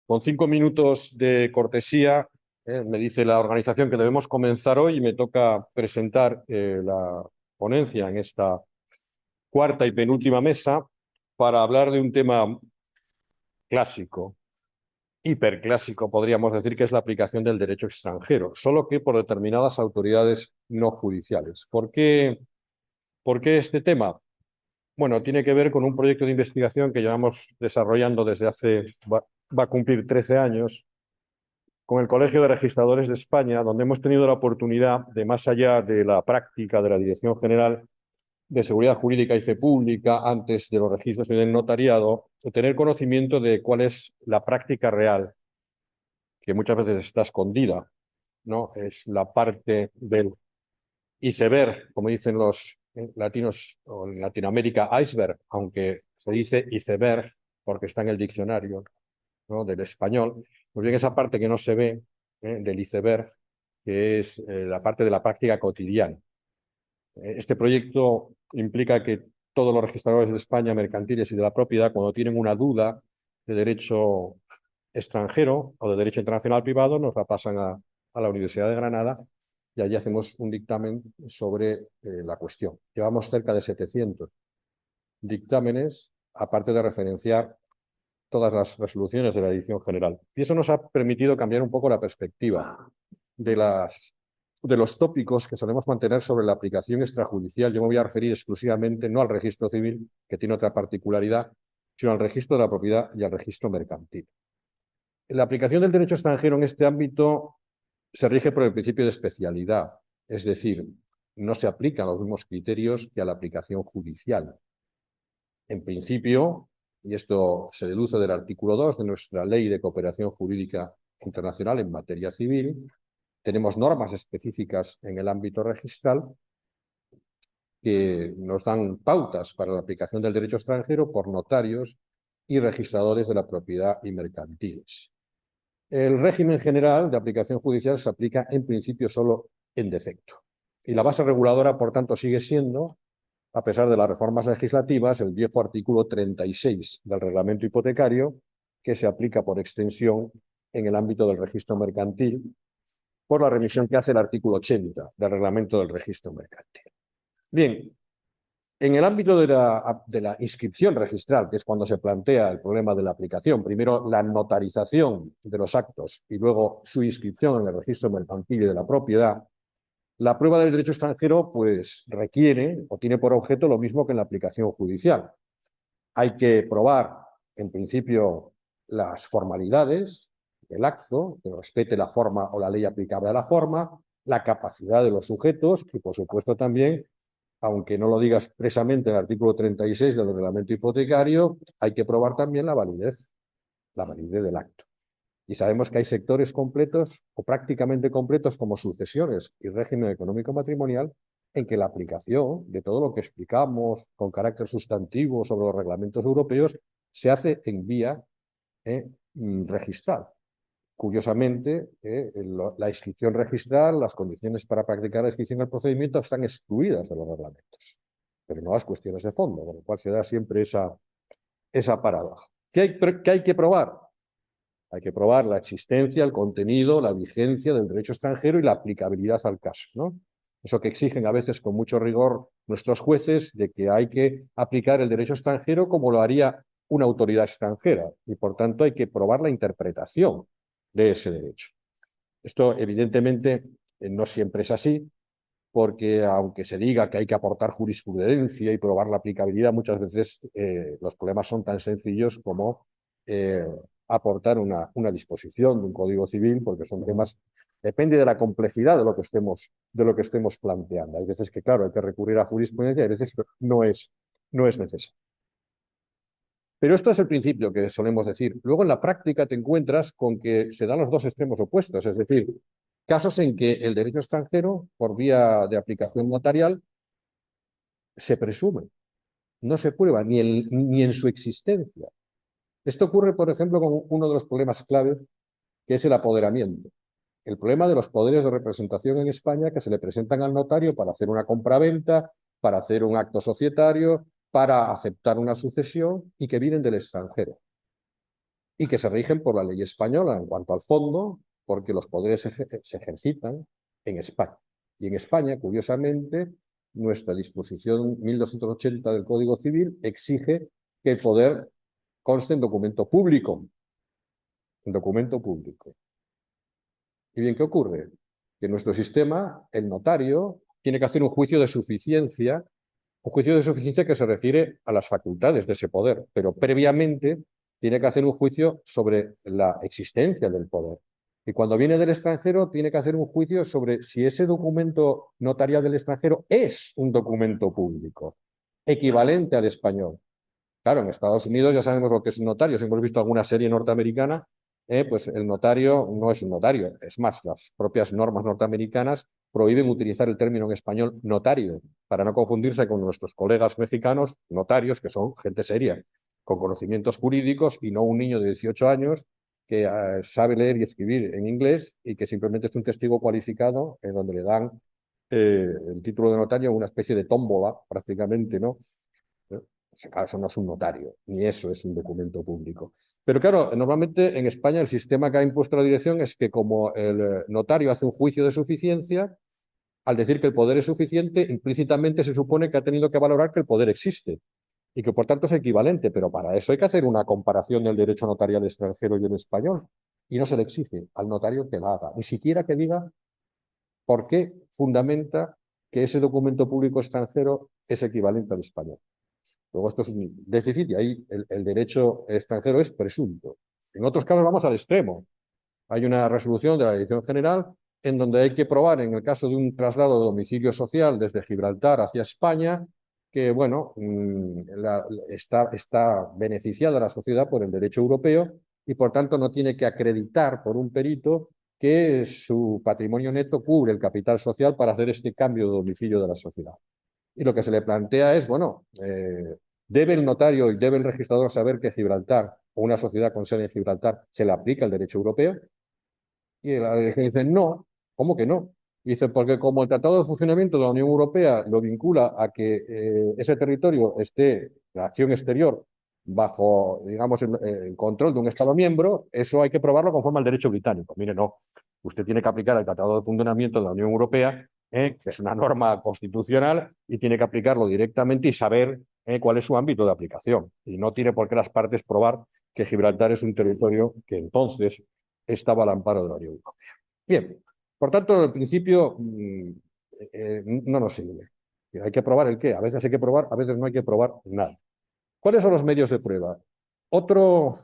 Con 5 minutos de cortesía, me dice la organización que debemos comenzar hoy y me toca presentar la ponencia en esta cuarta y penúltima mesa para hablar de un tema clásico, hiperclásico, podríamos decir, que es la aplicación del derecho extranjero, solo que por determinadas autoridades no judiciales. ¿Por qué este tema? Bueno, tiene que ver con un proyecto de investigación que llevamos desarrollando desde va a cumplir 13 años, con el Colegio de Registradores de España, donde hemos tenido la oportunidad de, más allá de la práctica de la Dirección General de Seguridad Jurídica y Fe Pública, antes de los registros y del notariado, tener conocimiento de cuál es la práctica real, que muchas veces está escondida, ¿no? Es la parte del iceberg, como dicen los latinos, o en Latinoamérica, iceberg, aunque se dice iceberg porque está en el diccionario, ¿no?, del español. Pues bien, esa parte que no se ve, del iceberg, que es la parte de la práctica cotidiana. Este proyecto implica que todos los registradores de España, mercantiles y de la propiedad, cuando tienen una duda de derecho extranjero o de derecho internacional privado, nos la pasan a la Universidad de Granada y allí hacemos un dictamen sobre la cuestión. Llevamos cerca de 700 dictámenes, aparte de referenciar todas las resoluciones de la Dirección General. Y eso nos ha permitido cambiar un poco la perspectiva de los tópicos que solemos mantener sobre la aplicación extrajudicial. Yo me voy a referir exclusivamente no al registro civil, que tiene otra particularidad, sino al registro de la propiedad y al registro mercantil. La aplicación del derecho extranjero en este ámbito se rige por el principio de especialidad, es decir, no se aplican los mismos criterios que a la aplicación judicial. En principio, y esto se deduce del artículo 2 de nuestra Ley de Cooperación Jurídica Internacional en materia civil, tenemos normas específicas en el ámbito registral que nos dan pautas para la aplicación del derecho extranjero por notarios y registradores de la propiedad y mercantiles. El régimen general de aplicación judicial se aplica en principio solo en defecto. Y la base reguladora, por tanto, sigue siendo, a pesar de las reformas legislativas, el viejo artículo 36 del reglamento hipotecario, que se aplica por extensión en el ámbito del registro mercantil, por la remisión que hace el artículo 80 del reglamento del registro mercantil. Bien, en el ámbito de la inscripción registral, que es cuando se plantea el problema de la aplicación, primero la notarización de los actos y luego su inscripción en el registro mercantil y de la propiedad, la prueba del derecho extranjero pues requiere o tiene por objeto lo mismo que en la aplicación judicial. Hay que probar, en principio, las formalidades del acto, que respete la forma o la ley aplicable a la forma, la capacidad de los sujetos y, por supuesto, también, aunque no lo diga expresamente el artículo 36 del reglamento hipotecario, hay que probar también la validez del acto. Y sabemos que hay sectores completos o prácticamente completos como sucesiones y régimen económico matrimonial en que la aplicación de todo lo que explicamos con carácter sustantivo sobre los reglamentos europeos se hace en vía registral. Curiosamente, la inscripción registral, las condiciones para practicar la inscripción del procedimiento están excluidas de los reglamentos, pero no las cuestiones de fondo, con lo cual se da siempre esa paradoja. ¿Qué hay que probar? Hay que probar la existencia, el contenido, la vigencia del derecho extranjero y la aplicabilidad al caso, ¿no? Eso que exigen a veces con mucho rigor nuestros jueces, de que hay que aplicar el derecho extranjero como lo haría una autoridad extranjera, y por tanto hay que probar la interpretación de ese derecho. Esto, evidentemente, no siempre es así, porque aunque se diga que hay que aportar jurisprudencia y probar la aplicabilidad, muchas veces los problemas son tan sencillos como aportar una disposición de un código civil, porque son temas, depende de la complejidad de lo que estemos planteando. Hay veces que, claro, hay que recurrir a jurisprudencia, y hay veces que no es necesario. Pero esto es el principio que solemos decir. Luego, en la práctica, te encuentras con que se dan los dos extremos opuestos, es decir, casos en que el derecho extranjero, por vía de aplicación notarial, se presume, no se prueba ni en su existencia. Esto ocurre, por ejemplo, con uno de los problemas claves, que es el apoderamiento. El problema de los poderes de representación en España que se le presentan al notario para hacer una compraventa, para hacer un acto societario, para aceptar una sucesión y que vienen del extranjero. y que se rigen por la ley española en cuanto al fondo, porque los poderes se ejercitan en España. Y en España, curiosamente, nuestra disposición 1280 del Código Civil exige que el poder conste en documento público. En documento público. ¿Y bien qué ocurre? Que en nuestro sistema, el notario tiene que hacer un juicio de suficiencia que se refiere a las facultades de ese poder, pero previamente tiene que hacer un juicio sobre la existencia del poder. Y cuando viene del extranjero, tiene que hacer un juicio sobre si ese documento notarial del extranjero es un documento público, equivalente al español. Claro, en Estados Unidos ya sabemos lo que es un notario. Si hemos visto alguna serie norteamericana, pues el notario no es un notario. Es más, las propias normas norteamericanas prohíben utilizar el término en español notario, para no confundirse con nuestros colegas mexicanos, notarios, que son gente seria, con conocimientos jurídicos, y no un niño de 18 años que sabe leer y escribir en inglés y que simplemente es un testigo cualificado en donde le dan el título de notario, una especie de tómbola prácticamente, ¿no? Claro, eso no es un notario, ni eso es un documento público. Pero claro, normalmente en España el sistema que ha impuesto la dirección es que como el notario hace un juicio de suficiencia, al decir que el poder es suficiente, implícitamente se supone que ha tenido que valorar que el poder existe y que por tanto es equivalente, pero para eso hay que hacer una comparación del derecho notarial extranjero y el español, y no se le exige al notario que la haga, ni siquiera que diga por qué fundamenta que ese documento público extranjero es equivalente al español. Luego esto es un déficit y ahí el derecho extranjero es presunto. En otros casos vamos al extremo. Hay una resolución de la Dirección General en donde hay que probar, en el caso de un traslado de domicilio social desde Gibraltar hacia España, que bueno, está beneficiada la sociedad por el derecho europeo y por tanto no tiene que acreditar por un perito que su patrimonio neto cubre el capital social para hacer este cambio de domicilio de la sociedad. Y lo que se le plantea es, bueno, ¿debe el notario y debe el registrador saber que Gibraltar, o una sociedad con sede en Gibraltar, se le aplica el derecho europeo? Y la dirección dice, no, ¿cómo que no? Y dice, porque como el Tratado de Funcionamiento de la Unión Europea lo vincula a que ese territorio esté, la acción exterior, bajo, digamos, el control de un Estado miembro, eso hay que probarlo conforme al derecho británico. Mire, no, usted tiene que aplicar el Tratado de Funcionamiento de la Unión Europea, que es una norma constitucional, y tiene que aplicarlo directamente y saber cuál es su ámbito de aplicación. Y no tiene por qué las partes probar que Gibraltar es un territorio que entonces estaba al amparo de la Unión Europea. Bien, por tanto, el principio no nos sirve. Hay que probar el qué. A veces hay que probar, a veces no hay que probar nada. ¿Cuáles son los medios de prueba? Otro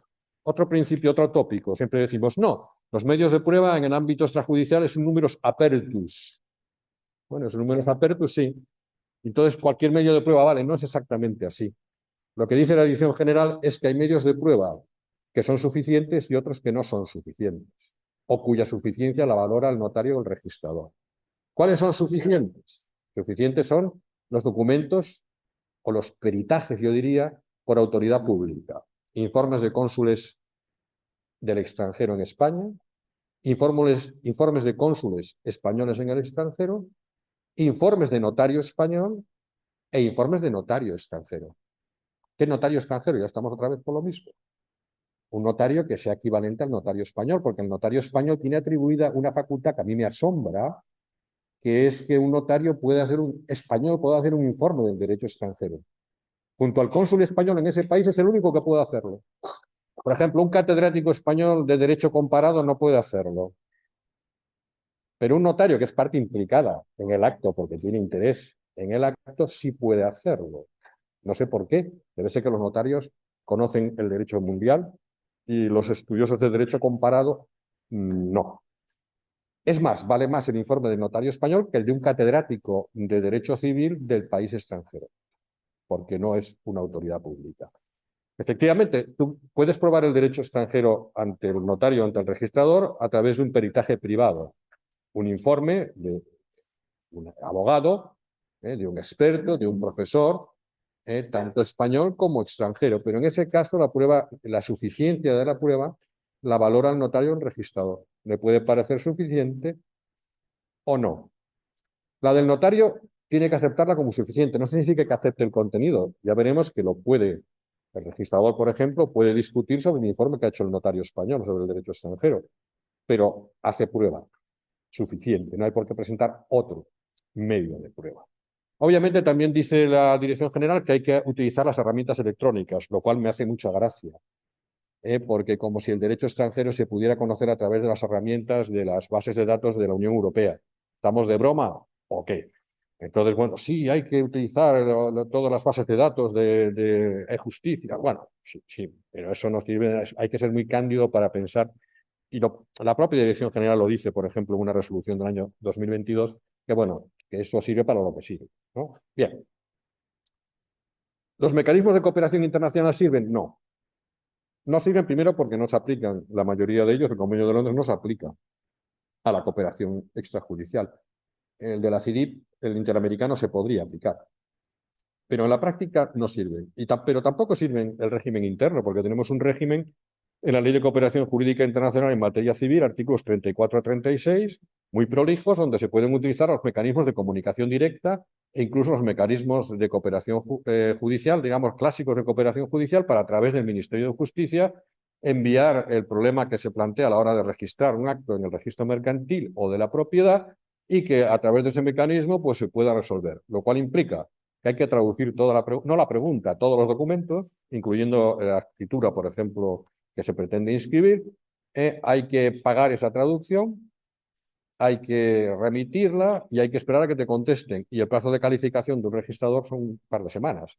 principio, otro tópico. Siempre decimos, no, los medios de prueba en el ámbito extrajudicial son números apertus. Bueno, esos números apertus sí. Entonces, cualquier medio de prueba vale. No es exactamente así. Lo que dice la Dirección General es que hay medios de prueba que son suficientes y otros que no son suficientes, o cuya suficiencia la valora el notario o el registrador. ¿Cuáles son suficientes? Suficientes son los documentos o los peritajes, yo diría, por autoridad pública. Informes de cónsules del extranjero en España, informes de cónsules españoles en el extranjero, informes de notario español e informes de notario extranjero. ¿Qué notario extranjero? Ya estamos otra vez por lo mismo. Un notario que sea equivalente al notario español, porque el notario español tiene atribuida una facultad que a mí me asombra, que es que un notario español puede hacer un informe del derecho extranjero. Junto al cónsul español en ese país es el único que puede hacerlo. Por ejemplo, un catedrático español de derecho comparado no puede hacerlo. Pero un notario que es parte implicada en el acto porque tiene interés en el acto sí puede hacerlo. No sé por qué. Debe ser que los notarios conocen el derecho mundial y los estudiosos de derecho comparado no. Es más, vale más el informe del notario español que el de un catedrático de derecho civil del país extranjero, porque no es una autoridad pública. Efectivamente, tú puedes probar el derecho extranjero ante el notario, ante el registrador, a través de un peritaje privado, un informe de un abogado, de un experto, de un profesor, tanto español como extranjero. Pero en ese caso la suficiencia de la prueba la valora el notario o el registrador. Le puede parecer suficiente o no. La del notario tiene que aceptarla como suficiente. No significa que acepte el contenido. Ya veremos que lo puede El registrador, por ejemplo, puede discutir sobre el informe que ha hecho el notario español sobre el derecho extranjero, pero hace prueba suficiente, no hay por qué presentar otro medio de prueba. Obviamente también dice la Dirección General que hay que utilizar las herramientas electrónicas, lo cual me hace mucha gracia, porque como si el derecho extranjero se pudiera conocer a través de las herramientas de las bases de datos de la Unión Europea. ¿Estamos de broma o qué? Entonces, bueno, sí, hay que utilizar todas las bases de datos de e-justicia. Bueno, sí, sí, pero eso no sirve, hay que ser muy cándido para pensar, y la propia Dirección General lo dice, por ejemplo, en una resolución del año 2022, que bueno, que eso sirve para lo que sirve, ¿no? Bien. ¿Los mecanismos de cooperación internacional sirven? No. No sirven primero porque no se aplican, la mayoría de ellos, el Convenio de Londres no se aplica a la cooperación extrajudicial. El de la CIDIP, el interamericano, se podría aplicar, pero en la práctica no sirven. Pero tampoco sirven el régimen interno, porque tenemos un régimen en la Ley de Cooperación Jurídica Internacional en materia civil, artículos 34 a 36, muy prolijos, donde se pueden utilizar los mecanismos de comunicación directa e incluso los mecanismos de cooperación judicial, digamos, clásicos de cooperación judicial, para a través del Ministerio de Justicia enviar el problema que se plantea a la hora de registrar un acto en el registro mercantil o de la propiedad, y que a través de ese mecanismo pues, se pueda resolver, lo cual implica que hay que traducir toda no la pregunta, todos los documentos, incluyendo la escritura, por ejemplo, que se pretende inscribir, hay que pagar esa traducción, hay que remitirla y hay que esperar a que te contesten. Y el plazo de calificación de un registrador son un par de semanas.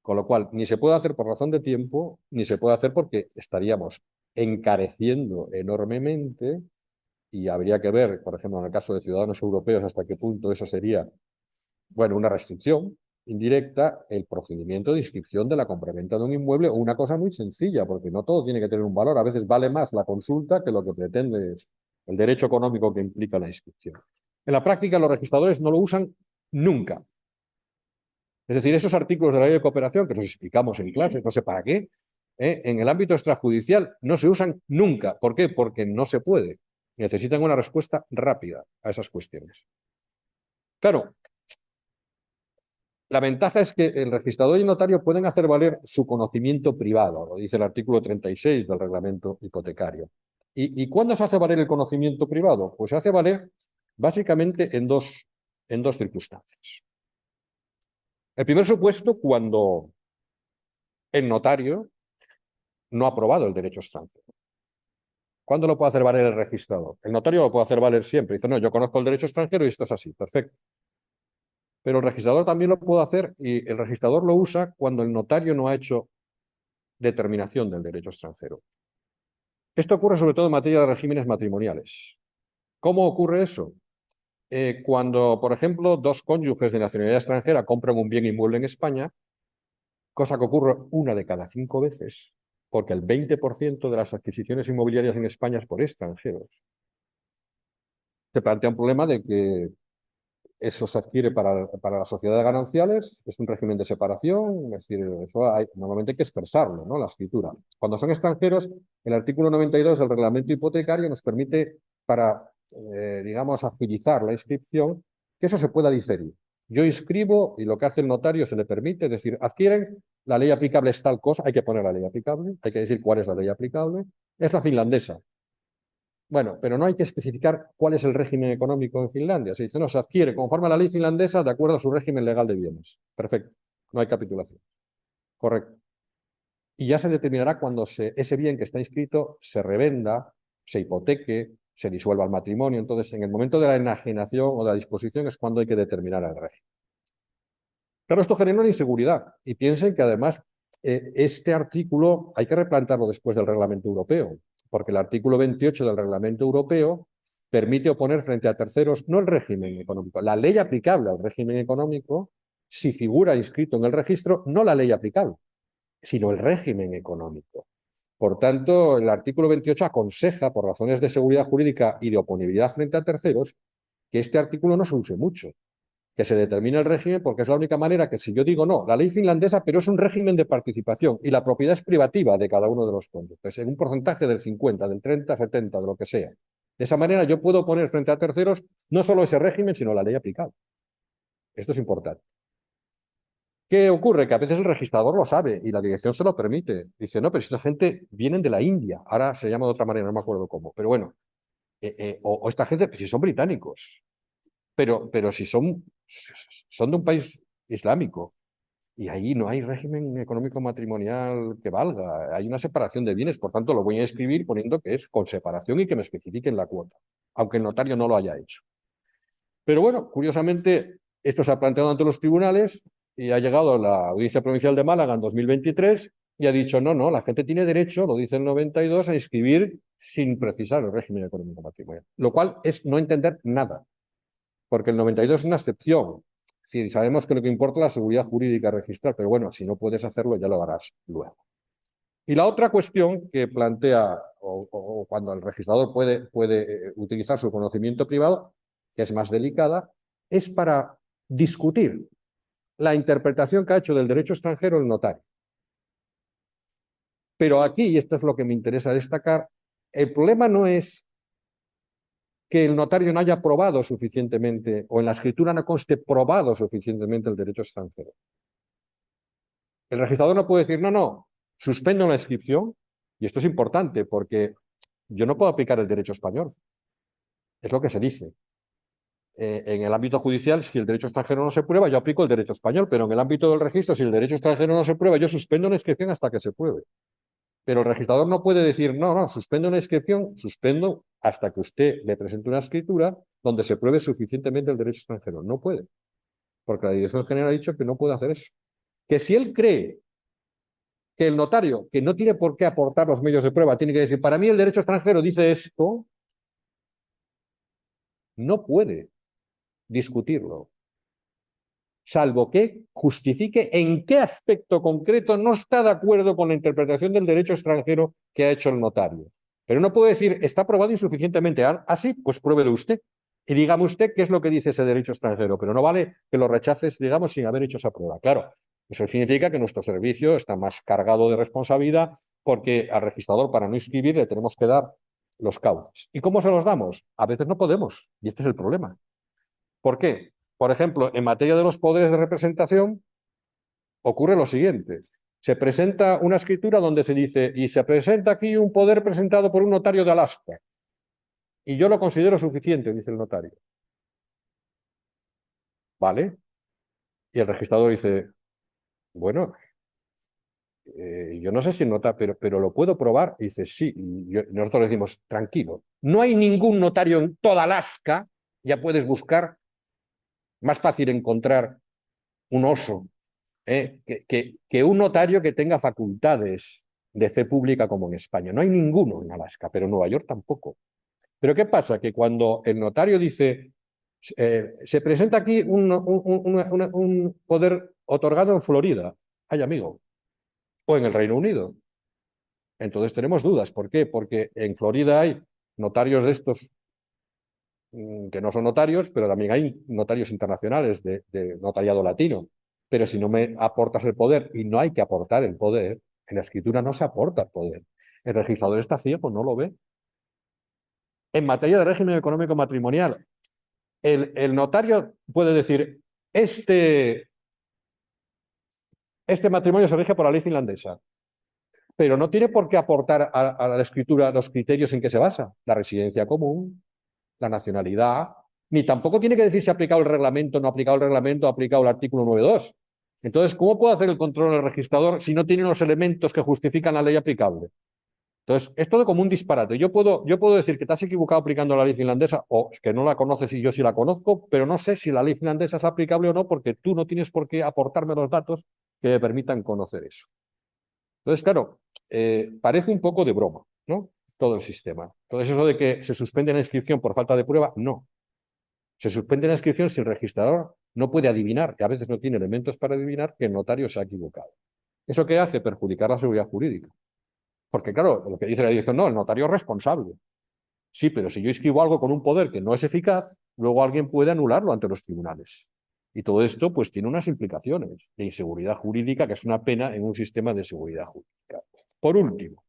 Con lo cual, ni se puede hacer por razón de tiempo, ni se puede hacer porque estaríamos encareciendo enormemente, y habría que ver, por ejemplo, en el caso de ciudadanos europeos, hasta qué punto eso sería, bueno, una restricción indirecta, el procedimiento de inscripción de la compraventa de un inmueble, o una cosa muy sencilla, porque no todo tiene que tener un valor. A veces vale más la consulta que lo que pretende el derecho económico que implica la inscripción. En la práctica, los registradores no lo usan nunca. Es decir, esos artículos de la ley de cooperación que nos explicamos en clases, no sé para qué, en el ámbito extrajudicial no se usan nunca. ¿Por qué? Porque no se puede. Necesitan una respuesta rápida a esas cuestiones. Claro, la ventaja es que el registrador y el notario pueden hacer valer su conocimiento privado, lo dice el artículo 36 del reglamento hipotecario. ¿Y cuándo se hace valer el conocimiento privado? Pues se hace valer básicamente en dos circunstancias. El primer supuesto, cuando el notario no ha aprobado el derecho extranjero. ¿Cuándo lo puede hacer valer el registrador? El notario lo puede hacer valer siempre. Dice, no, yo conozco el derecho extranjero y esto es así, perfecto. Pero el registrador también lo puede hacer, y el registrador lo usa cuando el notario no ha hecho determinación del derecho extranjero. Esto ocurre sobre todo en materia de regímenes matrimoniales. ¿Cómo ocurre eso? Cuando, por ejemplo, dos cónyuges de nacionalidad extranjera compran un bien inmueble en España, cosa que ocurre una de cada 5 veces, porque el 20% de las adquisiciones inmobiliarias en España es por extranjeros. Se plantea un problema de que eso se adquiere para la sociedad de gananciales, es un régimen de separación, es decir, eso normalmente hay que expresarlo, ¿no? La escritura. Cuando son extranjeros, el artículo 92 del reglamento hipotecario nos permite, para, digamos, agilizar la inscripción, que eso se pueda diferir. Yo inscribo y lo que hace el notario se le permite, es decir, adquieren, la ley aplicable es tal cosa, hay que poner la ley aplicable, hay que decir cuál es la ley aplicable, es la finlandesa. Bueno, pero no hay que especificar cuál es el régimen económico en Finlandia. Se dice, no, se adquiere conforme a la ley finlandesa de acuerdo a su régimen legal de bienes. Perfecto, no hay capitulación. Correcto. Y ya se determinará cuando ese bien que está inscrito se revenda, se hipoteque, se disuelva el matrimonio. Entonces, en el momento de la enajenación o de la disposición es cuando hay que determinar el régimen. Claro, esto genera una inseguridad. Y piensen que además este artículo hay que replantearlo después del reglamento europeo, porque el artículo 28 del reglamento europeo permite oponer frente a terceros no el régimen económico, la ley aplicable al régimen económico, si figura inscrito en el registro, no la ley aplicable, sino el régimen económico. Por tanto, el artículo 28 aconseja, por razones de seguridad jurídica y de oponibilidad frente a terceros, que este artículo no se use mucho, que se determine el régimen, porque es la única manera que, si yo digo no, la ley finlandesa, pero es un régimen de participación y la propiedad es privativa de cada uno de los cónyuges, en un porcentaje del 50, del 30, 70, de lo que sea. De esa manera yo puedo poner frente a terceros no solo ese régimen, sino la ley aplicable. Esto es importante. ¿Qué ocurre? Que a veces el registrador lo sabe y la dirección se lo permite. Dice, no, pero si esta gente vienen de la India, ahora se llama de otra manera, no me acuerdo cómo, pero bueno, o esta gente, pues si son británicos, pero si son de un país islámico y ahí no hay régimen económico matrimonial que valga, hay una separación de bienes, por tanto lo voy a escribir poniendo que es con separación y que me especifiquen la cuota, aunque el notario no lo haya hecho. Pero bueno, curiosamente, esto se ha planteado ante los tribunales y ha llegado la Audiencia Provincial de Málaga en 2023 y ha dicho, no, no, la gente tiene derecho, lo dice el 92, a inscribir sin precisar el régimen económico matrimonial, lo cual es no entender nada, porque el 92 es una excepción. Sí, sabemos que lo que importa es la seguridad jurídica registrar, pero bueno, si no puedes hacerlo, ya lo harás luego. Y la otra cuestión que plantea, o cuando el registrador puede utilizar su conocimiento privado, que es más delicada, es para discutir la interpretación que ha hecho del derecho extranjero el notario. Pero aquí, y esto es lo que me interesa destacar, el problema no es que el notario no haya probado suficientemente, o en la escritura no conste probado suficientemente el derecho extranjero. El registrador no puede decir, no, no, suspendo la inscripción, y esto es importante porque yo no puedo aplicar el derecho español, es lo que se dice. En el ámbito judicial, si el derecho extranjero no se prueba, yo aplico el derecho español, pero en el ámbito del registro, si el derecho extranjero no se prueba, yo suspendo la inscripción hasta que se pruebe. Pero el registrador no puede decir, no, no, suspendo la inscripción, suspendo hasta que usted le presente una escritura donde se pruebe suficientemente el derecho extranjero. No puede, porque la Dirección General ha dicho que no puede hacer eso. Que si él cree que el notario, que no tiene por qué aportar los medios de prueba, tiene que decir, para mí el derecho extranjero dice esto, no puede discutirlo, salvo que justifique en qué aspecto concreto no está de acuerdo con la interpretación del derecho extranjero que ha hecho el notario. Pero no puede decir, está probado insuficientemente. Así, pues pruébelo usted. Y dígame usted qué es lo que dice ese derecho extranjero. Pero no vale que lo rechaces, digamos, sin haber hecho esa prueba. Claro, eso significa que nuestro servicio está más cargado de responsabilidad porque al registrador, para no inscribir, le tenemos que dar los cauces. ¿Y cómo se los damos? A veces no podemos. Y este es el problema. ¿Por qué? Por ejemplo, en materia de los poderes de representación, ocurre lo siguiente. Se presenta una escritura donde se dice, y se presenta aquí un poder presentado por un notario de Alaska. Y yo lo considero suficiente, dice el notario. ¿Vale? Y el registrador dice, bueno, yo no sé si nota, pero lo puedo probar. Y dice, sí. Y nosotros le decimos, tranquilo, no hay ningún notario en toda Alaska, ya puedes buscar, más fácil encontrar un oso que un notario que tenga facultades de fe pública como en España. No hay ninguno en Alaska, pero en Nueva York tampoco. Pero ¿qué pasa? Que cuando el notario dice, se presenta aquí un poder otorgado en Florida, ay amigo, o en el Reino Unido, entonces tenemos dudas. ¿Por qué? Porque en Florida hay notarios de estos que no son notarios, pero también hay notarios internacionales de notariado latino. Pero si no me aportas el poder, y no hay que aportar el poder, en la escritura no se aporta el poder. El registrador está ciego, no lo ve. En materia de régimen económico matrimonial, el notario puede decir, este matrimonio se rige por la ley finlandesa, pero no tiene por qué aportar a la escritura los criterios en que se basa, la residencia común, la nacionalidad, ni tampoco tiene que decir si ha aplicado el reglamento, no ha aplicado el reglamento, ha aplicado el artículo 9.2. Entonces, ¿cómo puede hacer el control del registrador si no tiene los elementos que justifican la ley aplicable? Entonces, es todo como un disparate. Yo puedo decir que te has equivocado aplicando la ley finlandesa o que no la conoces y yo sí la conozco, pero no sé si la ley finlandesa es aplicable o no porque tú no tienes por qué aportarme los datos que me permitan conocer eso. Entonces, claro, parece un poco de broma, ¿no? Todo el sistema. Entonces, eso de que se suspende la inscripción por falta de prueba, no. Se suspende la inscripción si el registrador no puede adivinar, que a veces no tiene elementos para adivinar, que el notario se ha equivocado. ¿Eso qué hace? Perjudicar la seguridad jurídica. Porque, claro, lo que dice la dirección, no, el notario es responsable. Sí, pero si yo inscribo algo con un poder que no es eficaz, luego alguien puede anularlo ante los tribunales. Y todo esto, pues, tiene unas implicaciones de inseguridad jurídica, que es una pena en un sistema de seguridad jurídica. Por último,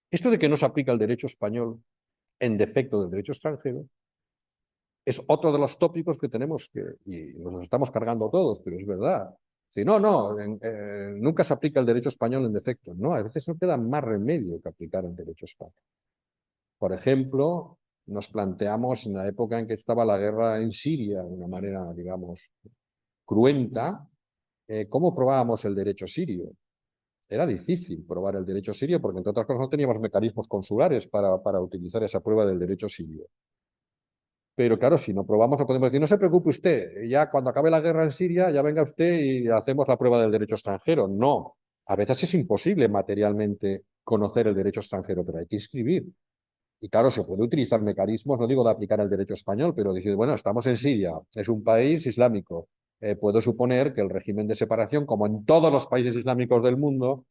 esto de que no se aplica el derecho español en defecto del derecho extranjero es otro de los tópicos que tenemos y nos los estamos cargando todos, pero es verdad. Si no, nunca se aplica el derecho español en defecto. No, a veces no queda más remedio que aplicar el derecho español. Por ejemplo, nos planteamos en la época en que estaba la guerra en Siria, de una manera, digamos, cruenta, ¿cómo probábamos el derecho sirio? Era difícil probar el derecho sirio porque, entre otras cosas, no teníamos mecanismos consulares para utilizar esa prueba del derecho sirio. Pero claro, si no probamos, no podemos decir, no se preocupe usted, ya cuando acabe la guerra en Siria, ya venga usted y hacemos la prueba del derecho extranjero. No, a veces es imposible materialmente conocer el derecho extranjero, pero hay que inscribir. Y claro, se puede utilizar mecanismos, no digo de aplicar el derecho español, pero decir, bueno, estamos en Siria, es un país islámico. Puedo suponer que el régimen de separación, como en todos los países islámicos del mundo,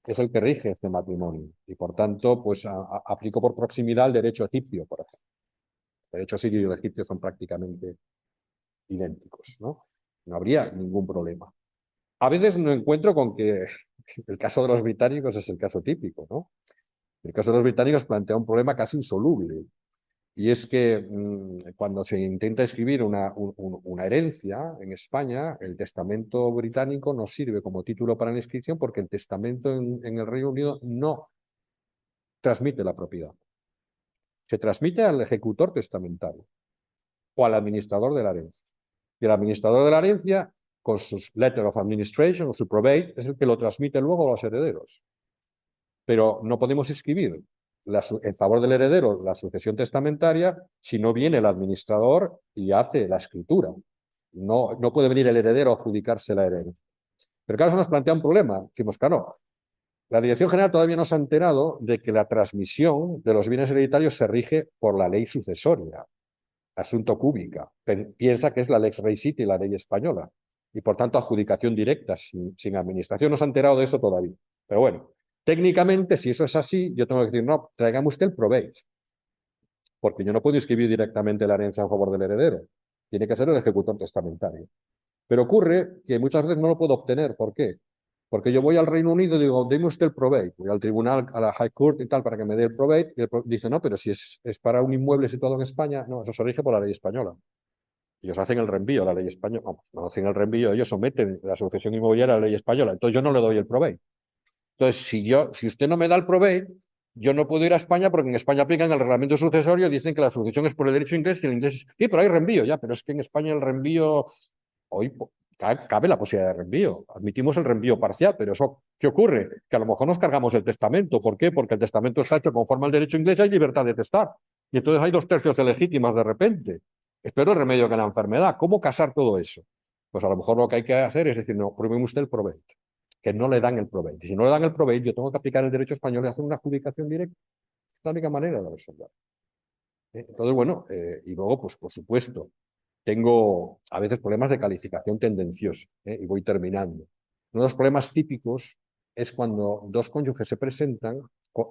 es el que rige este matrimonio. Y por tanto, pues aplico por proximidad el derecho egipcio, por ejemplo. El derecho sirio y el egipcio son prácticamente idénticos, ¿no? No habría ningún problema. A veces me encuentro con que el caso de los británicos es el caso típico, ¿no? El caso de los británicos plantea un problema casi insoluble. Y es que cuando se intenta escribir una herencia en España, el testamento británico no sirve como título para la inscripción porque el testamento en el Reino Unido no transmite la propiedad. Se transmite al ejecutor testamentario o al administrador de la herencia. Y el administrador de la herencia, con sus letter of administration o su probate, es el que lo transmite luego a los herederos. Pero no podemos escribir en favor del heredero la sucesión testamentaria si no viene el administrador y hace la escritura. No puede venir el heredero a adjudicarse la herencia. Pero claro, eso nos plantea un problema. Decimos, claro, la Dirección General todavía no se ha enterado de que la transmisión de los bienes hereditarios se rige por la ley sucesoria, asunto cúbica. Piensa que es la Lex Rei City, la ley española, y por tanto adjudicación directa, sin administración. No se ha enterado de eso todavía. Pero bueno, técnicamente, si eso es así, yo tengo que decir, no, tráigame usted el probate, porque yo no puedo inscribir directamente la herencia en favor del heredero. Tiene que ser el ejecutor testamentario. Pero ocurre que muchas veces no lo puedo obtener. ¿Por qué? Porque yo voy al Reino Unido y digo, deme usted el probate. Voy al tribunal, a la High Court y tal, para que me dé el probate. Y dice, no, pero si es para un inmueble situado en España, no, eso se rige por la ley española. Ellos hacen el reenvío a la ley española. Vamos, no hacen el reenvío, ellos someten la sucesión inmobiliaria a la ley española. Entonces yo no le doy el probate. Entonces, si usted no me da el probate, yo no puedo ir a España porque en España aplican el reglamento sucesorio, dicen que la sucesión es por el derecho inglés y el inglés sí, pero hay reenvío ya, pero es que en España el reenvío, hoy cabe la posibilidad de reenvío. Admitimos el reenvío parcial, pero eso, ¿qué ocurre? Que a lo mejor nos cargamos el testamento. ¿Por qué? Porque el testamento está hecho conforme al derecho inglés y hay libertad de testar. Y entonces hay 2/3 de legítimas de repente. Espero el remedio que la enfermedad. ¿Cómo casar todo eso? Pues a lo mejor lo que hay que hacer es decir, no, pruebe usted el probate, que no le dan el probate. Y si no le dan el probate, yo tengo que aplicar el derecho español y hacer una adjudicación directa. Es la única manera de resolver. Entonces, bueno, y luego, pues por supuesto, tengo a veces problemas de calificación tendenciosa, y voy terminando. Uno de los problemas típicos es cuando dos cónyuges se presentan,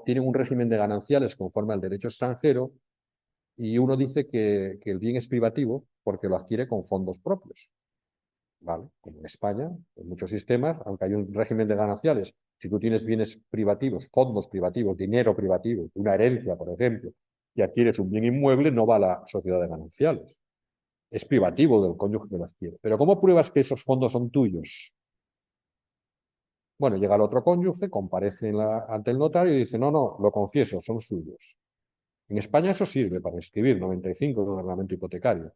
tienen un régimen de gananciales conforme al derecho extranjero, y uno dice que el bien es privativo porque lo adquiere con fondos propios. ¿Vale? Como en España, en muchos sistemas, aunque hay un régimen de gananciales, si tú tienes bienes privativos, fondos privativos, dinero privativo, una herencia, por ejemplo, y adquieres un bien inmueble, no va a la sociedad de gananciales. Es privativo del cónyuge que lo adquiere. Pero ¿cómo pruebas que esos fondos son tuyos? Bueno, llega el otro cónyuge, comparece ante el notario y dice, no, no, lo confieso, son suyos. En España eso sirve para inscribir 95 del reglamento hipotecario.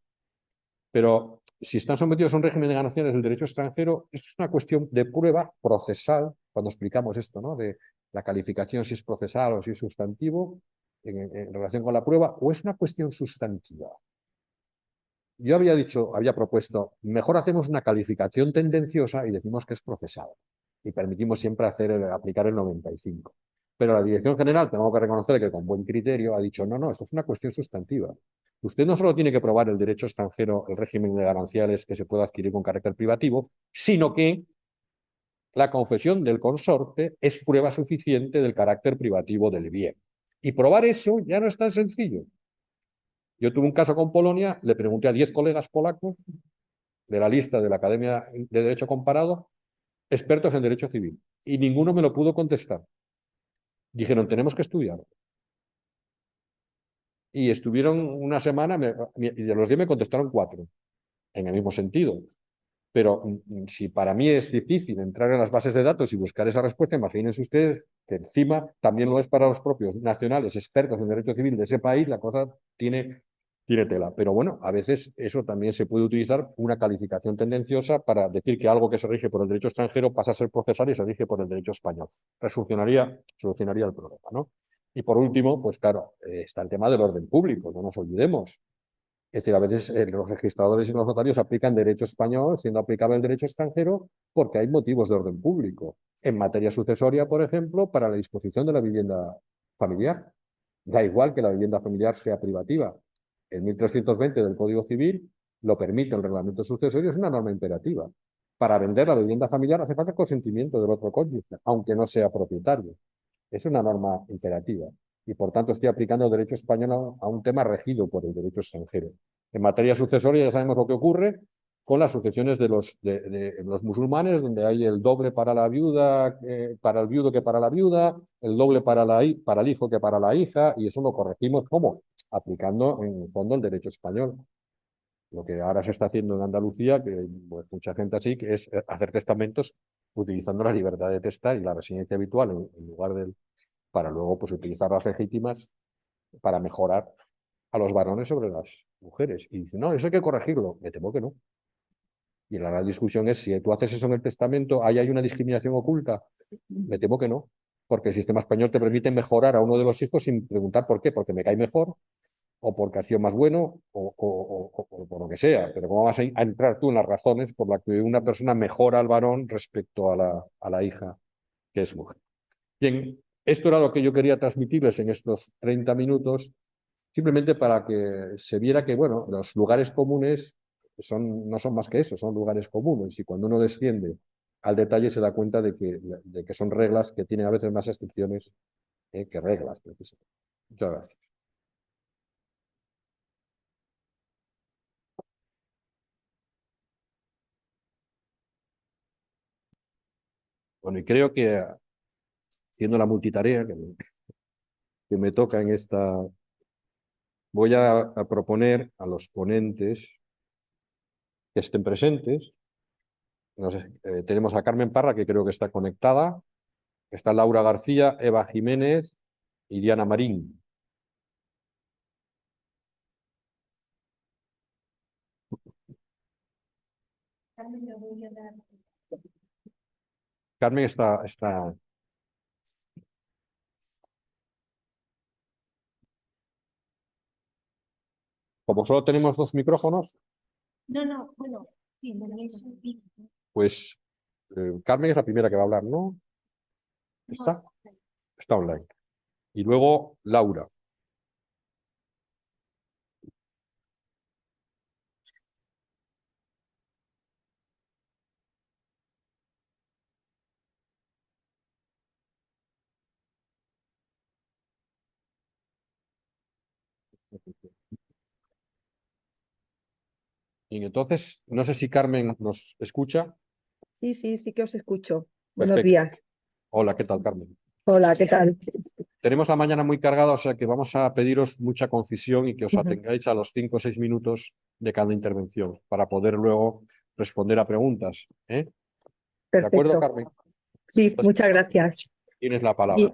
Pero si están sometidos a un régimen de gananciales del derecho extranjero, esto es una cuestión de prueba procesal, cuando explicamos esto, ¿no? De la calificación, si es procesal o si es sustantivo, en relación con la prueba, o es una cuestión sustantiva. Yo había propuesto, mejor hacemos una calificación tendenciosa y decimos que es procesal. Y permitimos siempre aplicar el 95. Pero la Dirección General, tengo que reconocer que con buen criterio ha dicho, no, esto es una cuestión sustantiva. Usted no solo tiene que probar el derecho extranjero, el régimen de gananciales que se puede adquirir con carácter privativo, sino que la confesión del consorte es prueba suficiente del carácter privativo del bien. Y probar eso ya no es tan sencillo. Yo tuve un caso con Polonia, le pregunté a 10 colegas polacos de la lista de la Academia de Derecho Comparado, expertos en Derecho Civil, y ninguno me lo pudo contestar. Dijeron, tenemos que estudiar. Y estuvieron una semana, y de los 10 me contestaron 4, en el mismo sentido. Pero si para mí es difícil entrar en las bases de datos y buscar esa respuesta, imagínense ustedes que encima también lo es para los propios nacionales expertos en derecho civil de ese país, la cosa tiene tela. Pero bueno, a veces eso también se puede utilizar una calificación tendenciosa para decir que algo que se rige por el derecho extranjero pasa a ser procesal y se rige por el derecho español. Solucionaría el problema, ¿no? Y por último, pues claro, está el tema del orden público, no nos olvidemos. Es decir, a veces los registradores y los notarios aplican derecho español siendo aplicable el derecho extranjero porque hay motivos de orden público. En materia sucesoria, por ejemplo, para la disposición de la vivienda familiar. Da igual que la vivienda familiar sea privativa. El 1320 del Código Civil lo permite el reglamento sucesorio, es una norma imperativa. Para vender la vivienda familiar hace falta consentimiento del otro cónyuge, aunque no sea propietario. Es una norma imperativa y por tanto estoy aplicando el derecho español a un tema regido por el derecho extranjero. En materia sucesoria ya sabemos lo que ocurre con las sucesiones de los musulmanes, donde hay el doble para la viuda, para el viudo que para la viuda, el doble para el hijo que para la hija, y eso lo corregimos ¿cómo? Aplicando en el fondo el derecho español. Lo que ahora se está haciendo en Andalucía, que pues, mucha gente así, que es hacer testamentos utilizando la libertad de testar y la residencia habitual en lugar del para luego pues, utilizar las legítimas para mejorar a los varones sobre las mujeres. Y dice, no, eso hay que corregirlo. Me temo que no. Y la gran discusión es si tú haces eso en el testamento, ¿ahí hay una discriminación oculta? Me temo que no, porque el sistema español te permite mejorar a uno de los hijos sin preguntar por qué, porque me cae mejor, o porque ha sido más bueno, o por lo que sea. Pero ¿cómo vas a entrar tú en las razones por las que una persona mejora al varón respecto a la hija que es mujer? Bien, esto era lo que yo quería transmitirles en estos 30 minutos, simplemente para que se viera que, bueno, los lugares comunes no son más que eso, son lugares comunes. Y cuando uno desciende al detalle se da cuenta de que son reglas que tienen a veces más excepciones que reglas, precisamente. Muchas gracias. Bueno, y creo que haciendo la multitarea que me toca en esta, voy a proponer a los ponentes que estén presentes. No sé, tenemos a Carmen Parra, que creo que está conectada. Está Laura García, Eva Jiménez y Diana Marín. Carmen está... Como solo tenemos dos micrófonos, No, bueno, sí, pues Carmen es la primera que va a hablar, ¿no? ¿Está? Está online. Y luego Laura. Y entonces, no sé si Carmen nos escucha. Sí que os escucho. Buenos Perfecto. días. Hola, ¿qué tal, Carmen? Hola, ¿qué tal? Tenemos la mañana muy cargada, o sea que vamos a pediros mucha concisión y que os Ujú. atengáis a los 5 o 6 minutos de cada intervención para poder luego responder a preguntas. ¿De acuerdo, Perfecto. Carmen? Sí, Entonces, muchas gracias. tienes la palabra.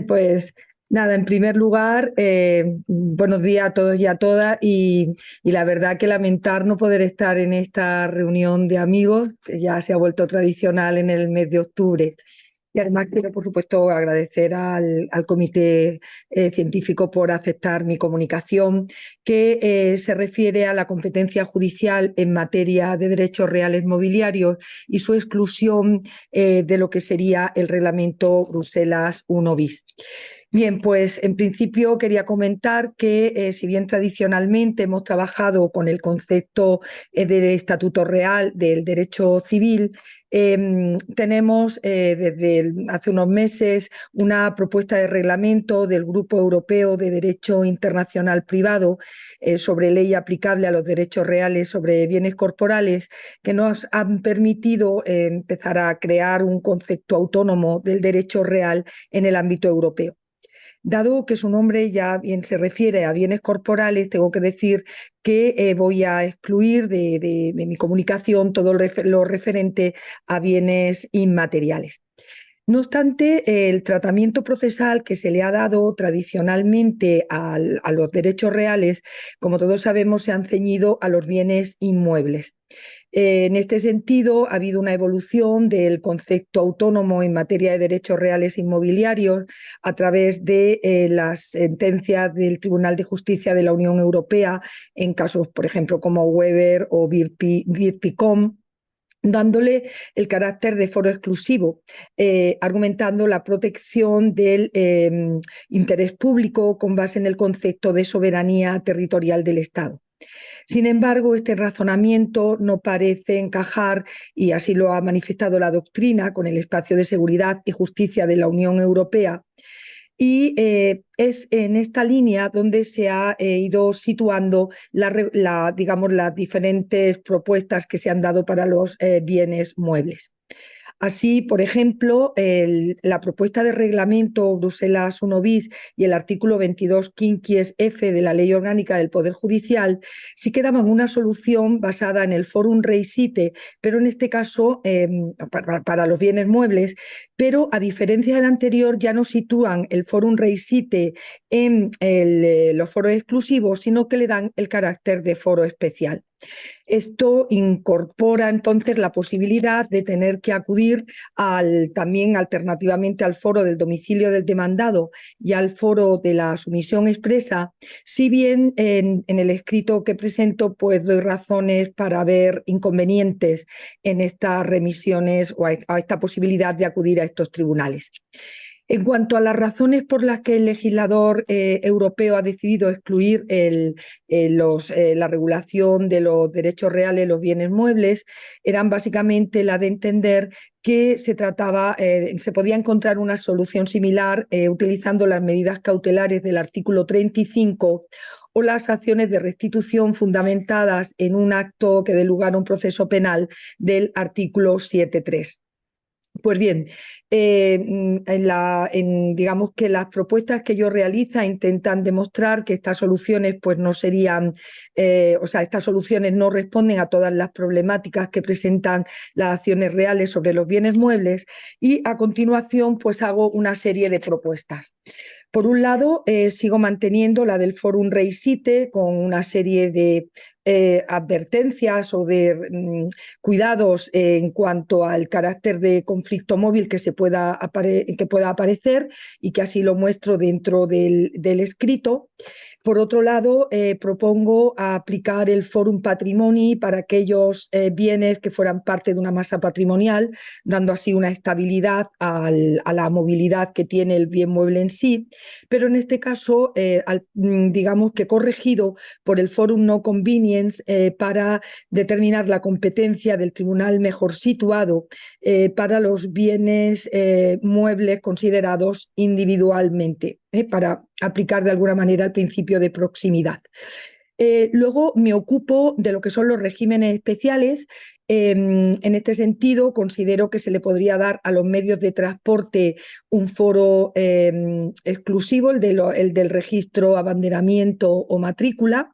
Pues nada, en primer lugar, buenos días a todos y a todas y la verdad que lamentar no poder estar en esta reunión de amigos que ya se ha vuelto tradicional en el mes de octubre. Y además quiero, por supuesto, agradecer al Comité Científico por aceptar mi comunicación, que se refiere a la competencia judicial en materia de derechos reales mobiliarios y su exclusión de lo que sería el reglamento Bruselas I bis. Bien, pues en principio quería comentar que si bien tradicionalmente hemos trabajado con el concepto de estatuto real del derecho civil, tenemos desde hace unos meses una propuesta de reglamento del Grupo Europeo de Derecho Internacional Privado sobre ley aplicable a los derechos reales sobre bienes corporales que nos han permitido empezar a crear un concepto autónomo del derecho real en el ámbito europeo. Dado que su nombre ya bien se refiere a bienes corporales, tengo que decir que voy a excluir de mi comunicación todo lo referente a bienes inmateriales. No obstante, el tratamiento procesal que se le ha dado tradicionalmente a los derechos reales, como todos sabemos, se han ceñido a los bienes inmuebles. En este sentido, ha habido una evolución del concepto autónomo en materia de derechos reales inmobiliarios a través de las sentencias del Tribunal de Justicia de la Unión Europea en casos, por ejemplo, como Weber o Birpicom, dándole el carácter de foro exclusivo, argumentando la protección del interés público con base en el concepto de soberanía territorial del Estado. Sin embargo, este razonamiento no parece encajar, y así lo ha manifestado la doctrina, con el espacio de seguridad y justicia de la Unión Europea. Y es en esta línea donde se ha ido situando digamos, las diferentes propuestas que se han dado para los bienes muebles. Así, por ejemplo, la propuesta de reglamento Bruselas 1 bis y el artículo 22 quinquies F de la Ley Orgánica del Poder Judicial sí que daban una solución basada en el forum reisite, pero en este caso para los bienes muebles, pero a diferencia del anterior ya no sitúan el forum reisite en los foros exclusivos, sino que le dan el carácter de foro especial. Esto incorpora entonces la posibilidad de tener que acudir también alternativamente al foro del domicilio del demandado y al foro de la sumisión expresa, si bien en el escrito que presento pues doy razones para ver inconvenientes en estas remisiones o a esta posibilidad de acudir a estos tribunales. En cuanto a las razones por las que el legislador europeo ha decidido excluir la regulación de los derechos reales, los bienes muebles, eran básicamente la de entender que se podía encontrar una solución similar utilizando las medidas cautelares del artículo 35 o las acciones de restitución fundamentadas en un acto que dé lugar a un proceso penal del artículo 7.3. Pues bien, digamos que las propuestas que yo realizo intentan demostrar que estas soluciones pues no serían, estas soluciones no responden a todas las problemáticas que presentan las acciones reales sobre los bienes muebles, y a continuación pues hago una serie de propuestas. Por un lado, sigo manteniendo la del Forum reisite con una serie de advertencias o de cuidados en cuanto al carácter de conflicto móvil que pueda aparecer, y que así lo muestro dentro del escrito. Por otro lado, propongo aplicar el Forum Patrimoni para aquellos bienes que fueran parte de una masa patrimonial, dando así una estabilidad a la movilidad que tiene el bien mueble en sí, pero en este caso, digamos que corregido por el Forum No Convenience para determinar la competencia del tribunal mejor situado para los bienes muebles considerados individualmente, para aplicar de alguna manera el principio de proximidad. Luego me ocupo de lo que son los regímenes especiales. En este sentido, considero que se le podría dar a los medios de transporte un foro exclusivo, el del registro, abanderamiento o matrícula.